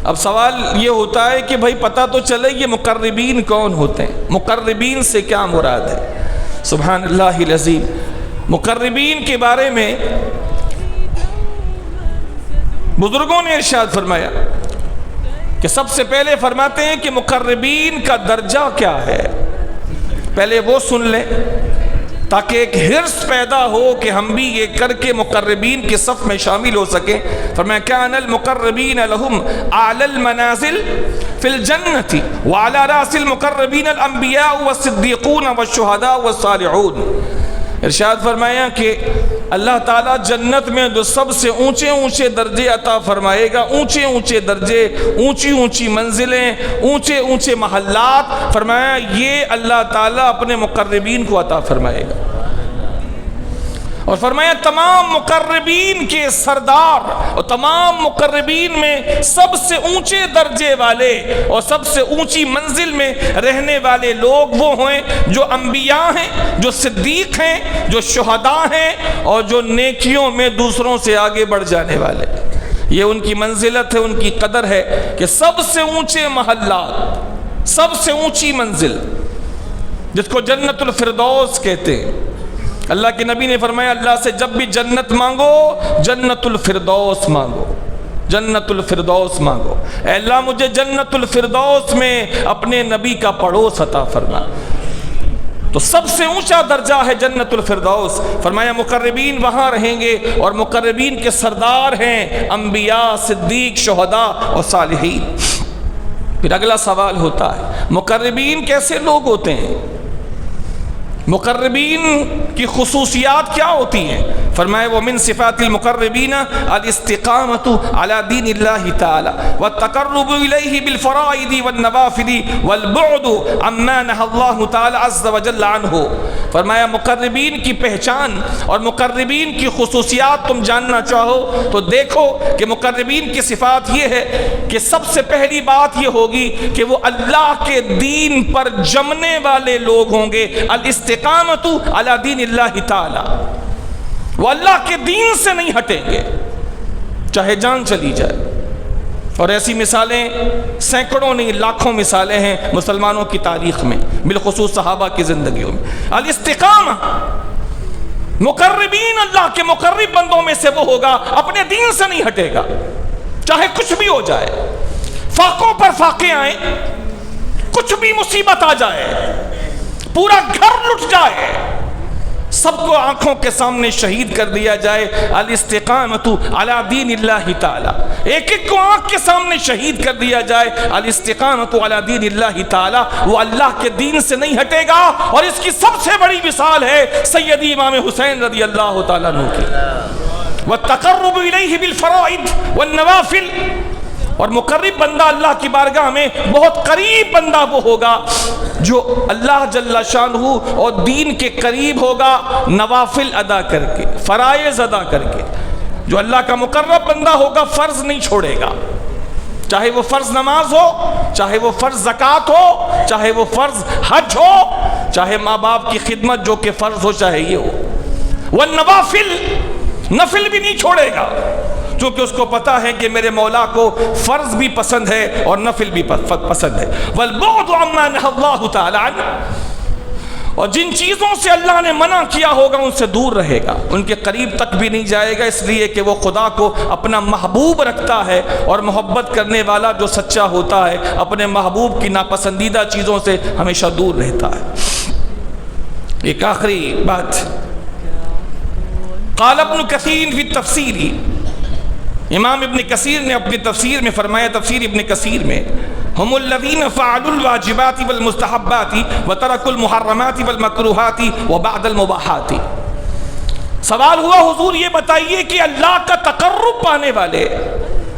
اب سوال یہ ہوتا ہے کہ بھائی پتہ تو چلے یہ مقربین کون ہوتے ہیں، مقربین سے کیا مراد ہے؟ سبحان اللہ العظیم. مقربین کے بارے میں بزرگوں نے ارشاد فرمایا کہ سب سے پہلے فرماتے ہیں کہ مقربین کا درجہ کیا ہے. پہلے وہ سن لیں تاکہ ایک حرص پیدا ہو کہ ہم بھی یہ کر کے مقربین کے صف میں شامل ہو سکیں. فرمایا کان المقربین لهم اعلی المنازل فی الجنۃ وعلی راس المقربین الانبیاء والصدیقون والشہداء والصالحون. ارشاد فرمایا کہ اللہ تعالیٰ جنت میں جو سب سے اونچے اونچے درجے عطا فرمائے گا، اونچے اونچے درجے، اونچی اونچی منزلیں، اونچے اونچے محلات، فرمایا یہ اللہ تعالیٰ اپنے مقربین کو عطا فرمائے گا. اور فرمایا تمام مقربین کے سردار اور تمام مقربین میں سب سے اونچے درجے والے اور سب سے اونچی منزل میں رہنے والے لوگ وہ ہیں جو انبیاء ہیں، جو صدیق ہیں، جو شہداء ہیں اور جو نیکیوں میں دوسروں سے آگے بڑھ جانے والے۔ یہ ان کی منزلت ہے، ان کی قدر ہے کہ سب سے اونچے محلات، سب سے اونچی منزل جس کو جنت الفردوس کہتے ہیں۔ اللہ کے نبی نے فرمایا اللہ سے جب بھی جنت مانگو جنت الفردوس مانگو، جنت الفردوس مانگو، اے اللہ مجھے جنت الفردوس میں اپنے نبی کا پڑوس عطا فرما۔ تو سب سے اونچا درجہ ہے جنت الفردوس۔ فرمایا مقربین وہاں رہیں گے اور مقربین کے سردار ہیں انبیاء، صدیق، شہداء اور صالحین۔ پھر اگلا سوال ہوتا ہے مقربین کیسے لوگ ہوتے ہیں؟ مقربین کی خصوصیات کیا ہوتی ہیں؟ فرمایا ومن صفات المقربین الاستقامۃ علی دین اللہ تعالی والتقرب الیہ بالفرائض والنوافل والبعد عما نہى اللہ تعالی عز وجل عنہ۔ فرمایا مقربین کی پہچان اور مقربین کی خصوصیات تم جاننا چاہو تو دیکھو کہ مقربین کی صفات یہ ہے کہ سب سے پہلی بات یہ ہوگی کہ وہ اللہ کے دین پر جمنے والے لوگ ہوں گے۔ الاستقامۃ علی دین اللہ تعالی، وہ اللہ کے دین سے نہیں ہٹیں گے چاہے جان چلی جائے۔ اور ایسی مثالیں سینکڑوں نہیں لاکھوں مثالیں ہیں مسلمانوں کی تاریخ میں، بالخصوص صحابہ کی زندگیوں میں۔ الاستقامہ، مقربین اللہ کے مقرب بندوں میں سے وہ ہوگا اپنے دین سے نہیں ہٹے گا چاہے کچھ بھی ہو جائے، فاقوں پر فاقے آئیں، کچھ بھی مصیبت آ جائے، پورا گھر لٹ جائے، سب کو آنکھوں کے سامنے شہید کر دیا جائے۔ الاستقامۃ علی دین اللہ تعالی، ایک ایک کو آنکھ کے سامنے شہید کر دیا جائے۔ الاستقامۃ علی دین اللہ تعالی، وہ اللہ کے دین سے نہیں ہٹے گا۔ اور اس کی سب سے بڑی مثال ہے سیدی امام حسین رضی اللہ تعالیٰ عنہ کی۔ والتقرب الیہ بالفرائض والنوافل، اور مقرب بندہ اللہ کی بارگاہ میں بہت قریب بندہ وہ ہوگا جو اللہ جل شانہ اور دین کے قریب ہوگا، نوافل ادا کر کے، فرائض ادا کر کے۔ جو اللہ کا مقرب بندہ ہوگا فرض نہیں چھوڑے گا، چاہے وہ فرض نماز ہو، چاہے وہ فرض زکوٰۃ ہو، چاہے وہ فرض حج ہو، چاہے ماں باپ کی خدمت جو کہ فرض ہو چاہے یہ ہو۔ والنوافل، نفل بھی نہیں چھوڑے گا، چونکہ اس کو پتا ہے کہ میرے مولا کو فرض بھی پسند ہے اور نفل بھی پسند ہے۔ والبعد عما نہى اللہ تعالی عنہ، اور جن چیزوں سے اللہ نے منع کیا ہوگا ان سے دور رہے گا، ان کے قریب تک بھی نہیں جائے گا، اس لیے کہ وہ خدا کو اپنا محبوب رکھتا ہے، اور محبت کرنے والا جو سچا ہوتا ہے اپنے محبوب کی ناپسندیدہ چیزوں سے ہمیشہ دور رہتا ہے۔ ایک آخری بات، قال ابن کثیر فی التفسیر، امام ابن کثیر نے اپنی تفسیر میں فرمایا، تفسیر ابن کثیر میں، ہم الذین فعلوا الواجبات والمستحبات وترکوا المحرمات والمکروہات وبعد المباحات۔ سوال ہوا حضور یہ بتائیے کہ اللہ کا تقرب پانے والے،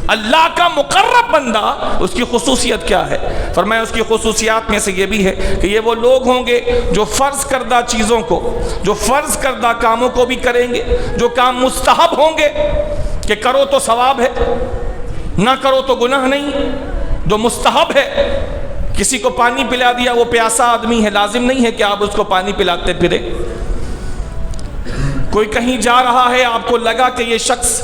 اللہ کا مقرب بندہ، اس کی خصوصیت کیا ہے؟ فرمایا اس کی خصوصیات میں سے یہ بھی ہے کہ یہ وہ لوگ ہوں گے جو فرض کردہ چیزوں کو، جو فرض کردہ کاموں کو بھی کریں گے، جو کام مستحب ہوں گے کہ کرو تو ثواب ہے، نہ کرو تو گناہ نہیں، جو مستحب ہے، کسی کو پانی پلا دیا، وہ پیاسا آدمی ہے، لازم نہیں ہے کہ آپ اس کو پانی پلاتے پھریں۔ کوئی کہیں جا رہا ہے، آپ کو لگا کہ یہ شخص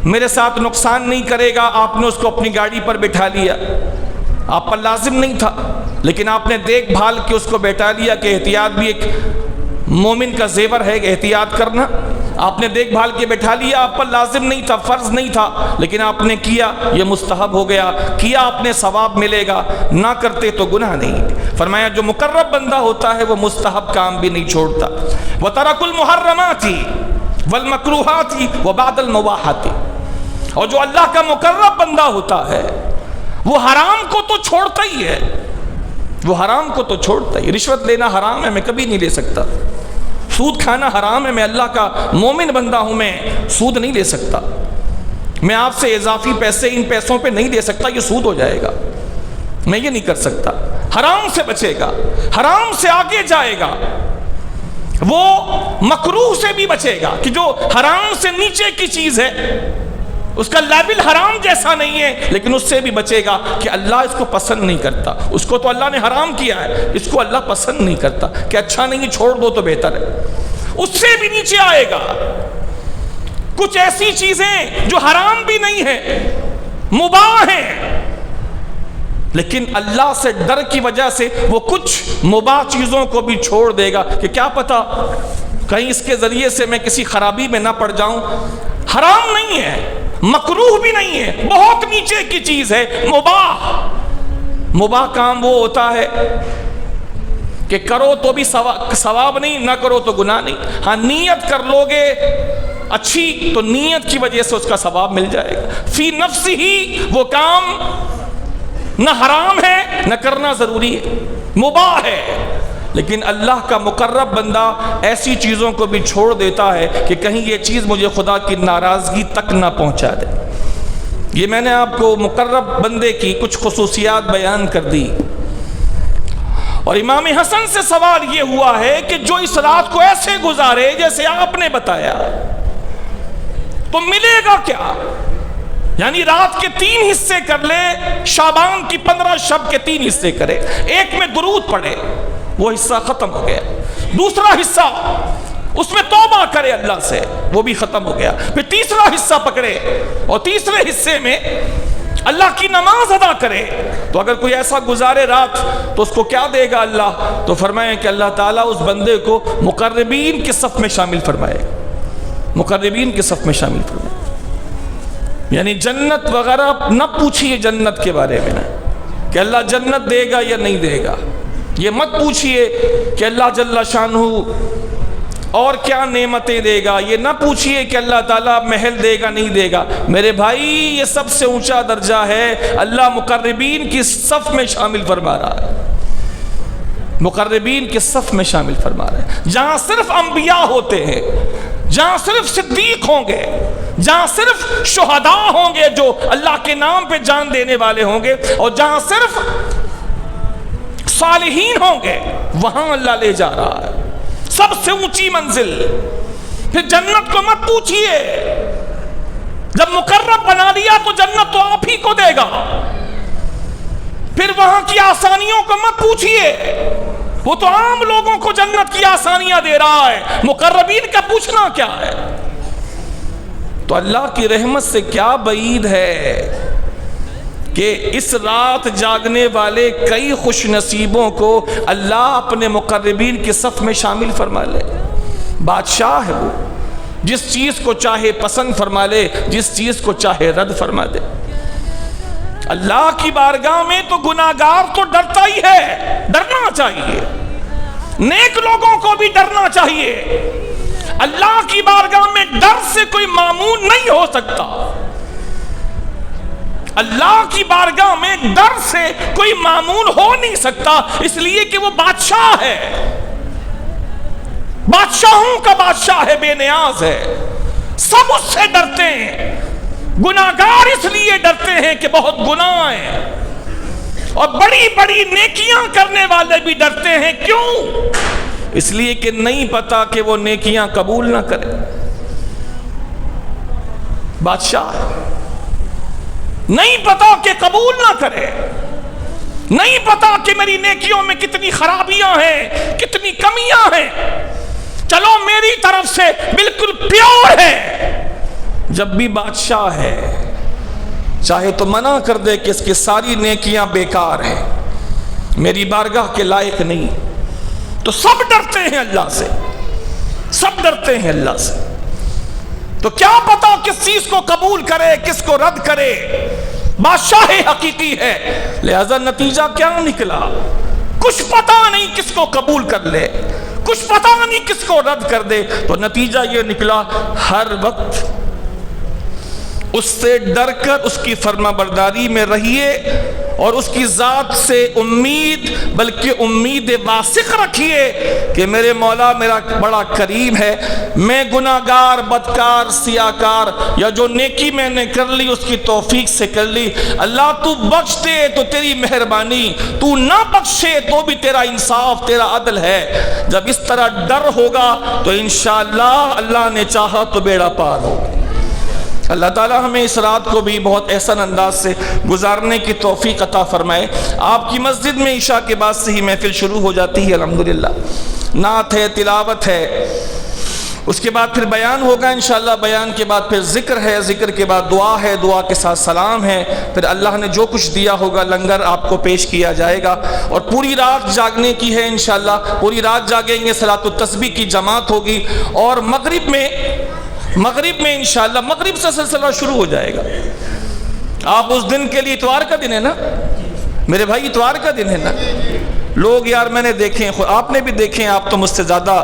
میرے ساتھ نقصان نہیں کرے گا، آپ نے اس کو اپنی گاڑی پر بٹھا لیا، آپ پر لازم نہیں تھا لیکن آپ نے دیکھ بھال کے اس کو بیٹھا لیا کہ احتیاط بھی ایک مومن کا زیور ہے، احتیاط کرنا۔ آپ نے دیکھ بھال کے بیٹھا لیا، آپ پر لازم نہیں تھا، فرض نہیں تھا، لیکن آپ نے کیا، یہ مستحب ہو گیا، کیا آپ نے ثواب ملے گا، نہ کرتے تو گناہ نہیں۔ فرمایا جو مقرب بندہ ہوتا ہے وہ مستحب کام بھی نہیں چھوڑتا۔ وَتَرَكُ الْمُحَرَّمَاتِ وَالْمَكْرُوهَاتِ وَبَعْدَ الْمُبَاحَاتِ، اور جو اللہ کا مقرب بندہ ہوتا ہے وہ حرام کو تو چھوڑتا ہی ہے، وہ حرام کو تو چھوڑتا ہی۔ رشوت لینا حرام ہے، میں کبھی نہیں لے سکتا۔ سود کھانا حرام ہے، میں اللہ کا مومن بندہ ہوں، میں سود نہیں لے سکتا۔ میں آپ سے اضافی پیسے ان پیسوں پہ نہیں لے سکتا، یہ سود ہو جائے گا، میں یہ نہیں کر سکتا۔ حرام سے بچے گا، حرام سے آگے جائے گا۔ وہ مکروہ سے بھی بچے گا کہ جو حرام سے نیچے کی چیز ہے اس کا لیول حرام جیسا نہیں ہے، لیکن اس سے بھی بچے گا کہ اللہ اس کو پسند نہیں کرتا، اس کو تو اللہ نے حرام کیا ہے، اس کو اللہ پسند نہیں کرتا، کہ اچھا نہیں چھوڑ دو تو بہتر ہے، اس سے بھی نیچے آئے گا۔ کچھ ایسی چیزیں جو حرام بھی نہیں ہیں، مباح ہیں، لیکن اللہ سے ڈر کی وجہ سے وہ کچھ مباح چیزوں کو بھی چھوڑ دے گا کہ کیا پتا کہیں اس کے ذریعے سے میں کسی خرابی میں نہ پڑ جاؤں۔ حرام نہیں ہے، مکروہ بھی نہیں ہے، بہت نیچے کی چیز ہے، مباح۔ مباح کام وہ ہوتا ہے کہ کرو تو بھی ثواب نہیں، نہ کرو تو گناہ نہیں۔ ہاں نیت کر لو گے اچھی تو نیت کی وجہ سے اس کا ثواب مل جائے گا۔ فی نفس ہی وہ کام نہ حرام ہے نہ کرنا ضروری ہے، مباح ہے، لیکن اللہ کا مقرب بندہ ایسی چیزوں کو بھی چھوڑ دیتا ہے کہ کہیں یہ چیز مجھے خدا کی ناراضگی تک نہ پہنچا دے۔ یہ میں نے آپ کو مقرب بندے کی کچھ خصوصیات بیان کر دی، اور امام حسن سے سوال یہ ہوا ہے کہ جو اس رات کو ایسے گزارے جیسے آپ نے بتایا تو ملے گا کیا؟ یعنی رات کے 3 حصے کر لے، شعبان کی 15 شب کے 3 حصے کرے، ایک میں درود پڑھے، وہ حصہ ختم ہو گیا۔ دوسرا حصہ اس میں توبہ کرے اللہ سے، وہ بھی ختم ہو گیا۔ پھر تیسرا حصہ پکڑے اور تیسرے حصے میں اللہ کی نماز ادا کرے۔ تو اگر کوئی ایسا گزارے رات تو اس کو کیا دے گا اللہ؟ تو فرمائیں کہ اللہ تعالیٰ اس بندے کو مقربین کے صف میں شامل فرمائے گا، مقربین کے صف میں شامل فرمائے گا۔ یعنی جنت وغیرہ نہ پوچھئے جنت کے بارے میں، کہ اللہ جنت دے گا یا نہیں دے گا، یہ مت پوچھئے کہ اللہ جل شانہ اور کیا نعمتیں دے گا، یہ نہ پوچھئے کہ اللہ تعالیٰ محل دے گا نہیں دے گا۔ میرے بھائی یہ سب سے اونچا درجہ ہے، اللہ مقربین کی صف میں شامل فرما رہا ہے، مقربین کے صف میں شامل فرما رہا ہے، جہاں صرف انبیاء ہوتے ہیں، جہاں صرف صدیق ہوں گے، جہاں صرف شہداء ہوں گے جو اللہ کے نام پہ جان دینے والے ہوں گے، اور جہاں صرف صالحین ہوں گے، وہاں اللہ لے جا رہا ہے، سب سے اونچی منزل۔ پھر جنت کو مت پوچھئے، جب مقرب بنا لیا تو جنت تو آپ ہی کو دے گا۔ پھر وہاں کی آسانیوں کو مت پوچھئے، وہ تو عام لوگوں کو جنت کی آسانیاں دے رہا ہے، مقربین کا پوچھنا کیا ہے؟ تو اللہ کی رحمت سے کیا بعید ہے کہ اس رات جاگنے والے کئی خوش نصیبوں کو اللہ اپنے مقربین کے صف میں شامل فرما لے۔ بادشاہ ہے وہ، جس چیز کو چاہے پسند فرما لے، جس چیز کو چاہے رد فرما دے۔ اللہ کی بارگاہ میں تو گناہگار تو ڈرتا ہی ہے، ڈرنا چاہیے، نیک لوگوں کو بھی ڈرنا چاہیے۔ اللہ کی بارگاہ میں ڈر سے کوئی معمون نہیں ہو سکتا، اللہ کی بارگاہ میں ڈر سے کوئی معمول ہو نہیں سکتا، اس لیے کہ وہ بادشاہ ہے، بادشاہوں کا بادشاہ ہے، بے نیاز ہے، سب اس سے ڈرتے ہیں۔ گناہگار اس لیے ڈرتے ہیں کہ بہت گناہ ہیں، اور بڑی بڑی نیکیاں کرنے والے بھی ڈرتے ہیں، کیوں؟ اس لیے کہ نہیں پتا کہ وہ نیکیاں قبول نہ کرے۔ بادشاہ نہیں پتا کہ قبول نہ کرے، نہیں پتا کہ میری نیکیوں میں کتنی خرابیاں ہیں، کتنی کمیاں ہیں، چلو میری طرف سے بالکل پیور ہے۔ جب بھی بادشاہ ہے چاہے تو منع کر دے کہ اس کی ساری نیکیاں بیکار ہیں، میری بارگاہ کے لائق نہیں، تو سب ڈرتے ہیں اللہ سے، سب ڈرتے ہیں اللہ سے۔ تو کیا پتا کس چیز کو قبول کرے کس کو رد کرے، بادشاہ حقیقی ہے، لہذا نتیجہ کیا نکلا؟ کچھ پتا نہیں کس کو قبول کر لے، کچھ پتا نہیں کس کو رد کر دے، تو نتیجہ یہ نکلا ہر وقت اس سے ڈر کر اس کی فرما برداری میں رہیے، اور اس کی ذات سے امید، بلکہ امید واثق رکھیے کہ میرے مولا میرا بڑا کریم ہے، میں گناہگار، بدکار، سیاکار، یا جو نیکی میں نے کر لی اس کی توفیق سے کر لی، اللہ تو بخش دے تو تیری مہربانی، تو نہ بخشے تو بھی تیرا انصاف، تیرا عدل ہے۔ جب اس طرح ڈر ہوگا تو انشاءاللہ اللہ نے چاہا تو بیڑا پار ہوگا۔ اللہ تعالی ہمیں اس رات کو بھی بہت احسن انداز سے گزارنے کی توفیق عطا فرمائے۔ آپ کی مسجد میں عشاء کے بعد سے ہی محفل شروع ہو جاتی ہے الحمدللہ، نعت ہے، تلاوت ہے، اس کے بعد پھر بیان ہوگا انشاءاللہ، بیان کے بعد پھر ذکر ہے، ذکر کے بعد دعا ہے، دعا کے ساتھ سلام ہے، پھر اللہ نے جو کچھ دیا ہوگا لنگر آپ کو پیش کیا جائے گا، اور پوری رات جاگنے کی ہے انشاءاللہ، پوری رات جاگیں گے، صلاۃ التسبیح کی جماعت ہوگی، اور مغرب میں انشاءاللہ مغرب سے سلسلہ شروع ہو جائے گا۔ آپ اس دن کے لیے اتوار کا دن ہے نا میرے بھائی، اتوار کا دن ہے نا؟ لوگ یار میں نے دیکھیں، آپ نے بھی دیکھیں، آپ تو مجھ سے زیادہ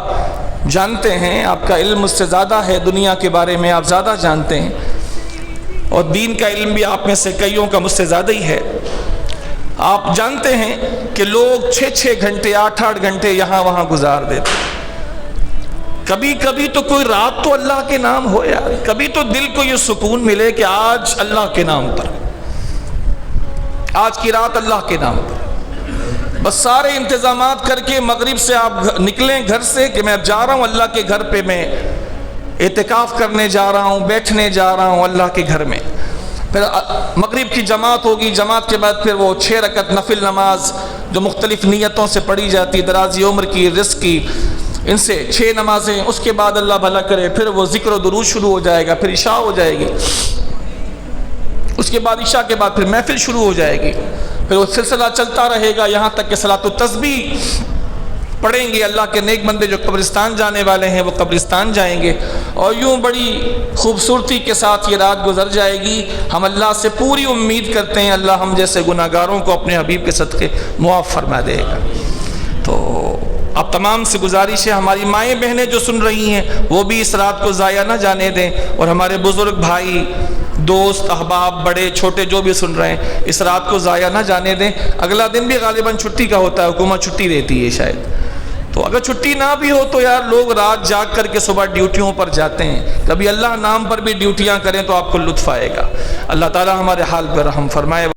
جانتے ہیں، آپ کا علم مجھ سے زیادہ ہے، دنیا کے بارے میں آپ زیادہ جانتے ہیں، اور دین کا علم بھی آپ میں سے کئیوں کا مجھ سے زیادہ ہی ہے۔ آپ جانتے ہیں کہ لوگ 6 گھنٹے 8 گھنٹے یہاں وہاں گزار دیتے ہیں۔ کبھی کبھی تو کوئی رات تو اللہ کے نام ہو یار، کبھی تو دل کو یہ سکون ملے کہ آج اللہ کے نام پر، آج کی رات اللہ کے نام پر۔ بس سارے انتظامات کر کے مغرب سے آپ نکلیں گھر سے کہ میں اب جا رہا ہوں اللہ کے گھر پہ، میں اعتکاف کرنے جا رہا ہوں، بیٹھنے جا رہا ہوں اللہ کے گھر میں۔ پھر مغرب کی جماعت ہوگی، جماعت کے بعد پھر وہ 6 رکعت نفل نماز جو مختلف نیتوں سے پڑھی جاتی، درازی عمر کی، رزق کی، ان سے 6 نمازیں، اس کے بعد اللہ بھلا کرے پھر وہ ذکر و درود شروع ہو جائے گا، پھر عشاء ہو جائے گی، اس کے بعد عشاء کے بعد پھر محفل شروع ہو جائے گی، پھر وہ سلسلہ چلتا رہے گا یہاں تک کہ صلاۃ التسبیح پڑھیں گے۔ اللہ کے نیک بندے جو قبرستان جانے والے ہیں وہ قبرستان جائیں گے، اور یوں بڑی خوبصورتی کے ساتھ یہ رات گزر جائے گی۔ ہم اللہ سے پوری امید کرتے ہیں اللہ ہم جیسے گناہگاروں کو اپنے حبیب کے صدقے معاف فرما دے گا۔ تو اب تمام سے گزارش ہے، ہماری مائیں بہنیں جو سن رہی ہیں وہ بھی اس رات کو ضائع نہ جانے دیں، اور ہمارے بزرگ بھائی، دوست، احباب، بڑے چھوٹے جو بھی سن رہے ہیں اس رات کو ضائع نہ جانے دیں۔ اگلا دن بھی غالباً چھٹی کا ہوتا ہے، حکومت چھٹی دیتی ہے شاید، تو اگر چھٹی نہ بھی ہو تو یار لوگ رات جاگ کر کے صبح ڈیوٹیوں پر جاتے ہیں، کبھی اللہ نام پر بھی ڈیوٹیاں کریں تو آپ کو لطف آئے گا۔ اللہ تعالی ہمارے حال پر رحم فرمائے۔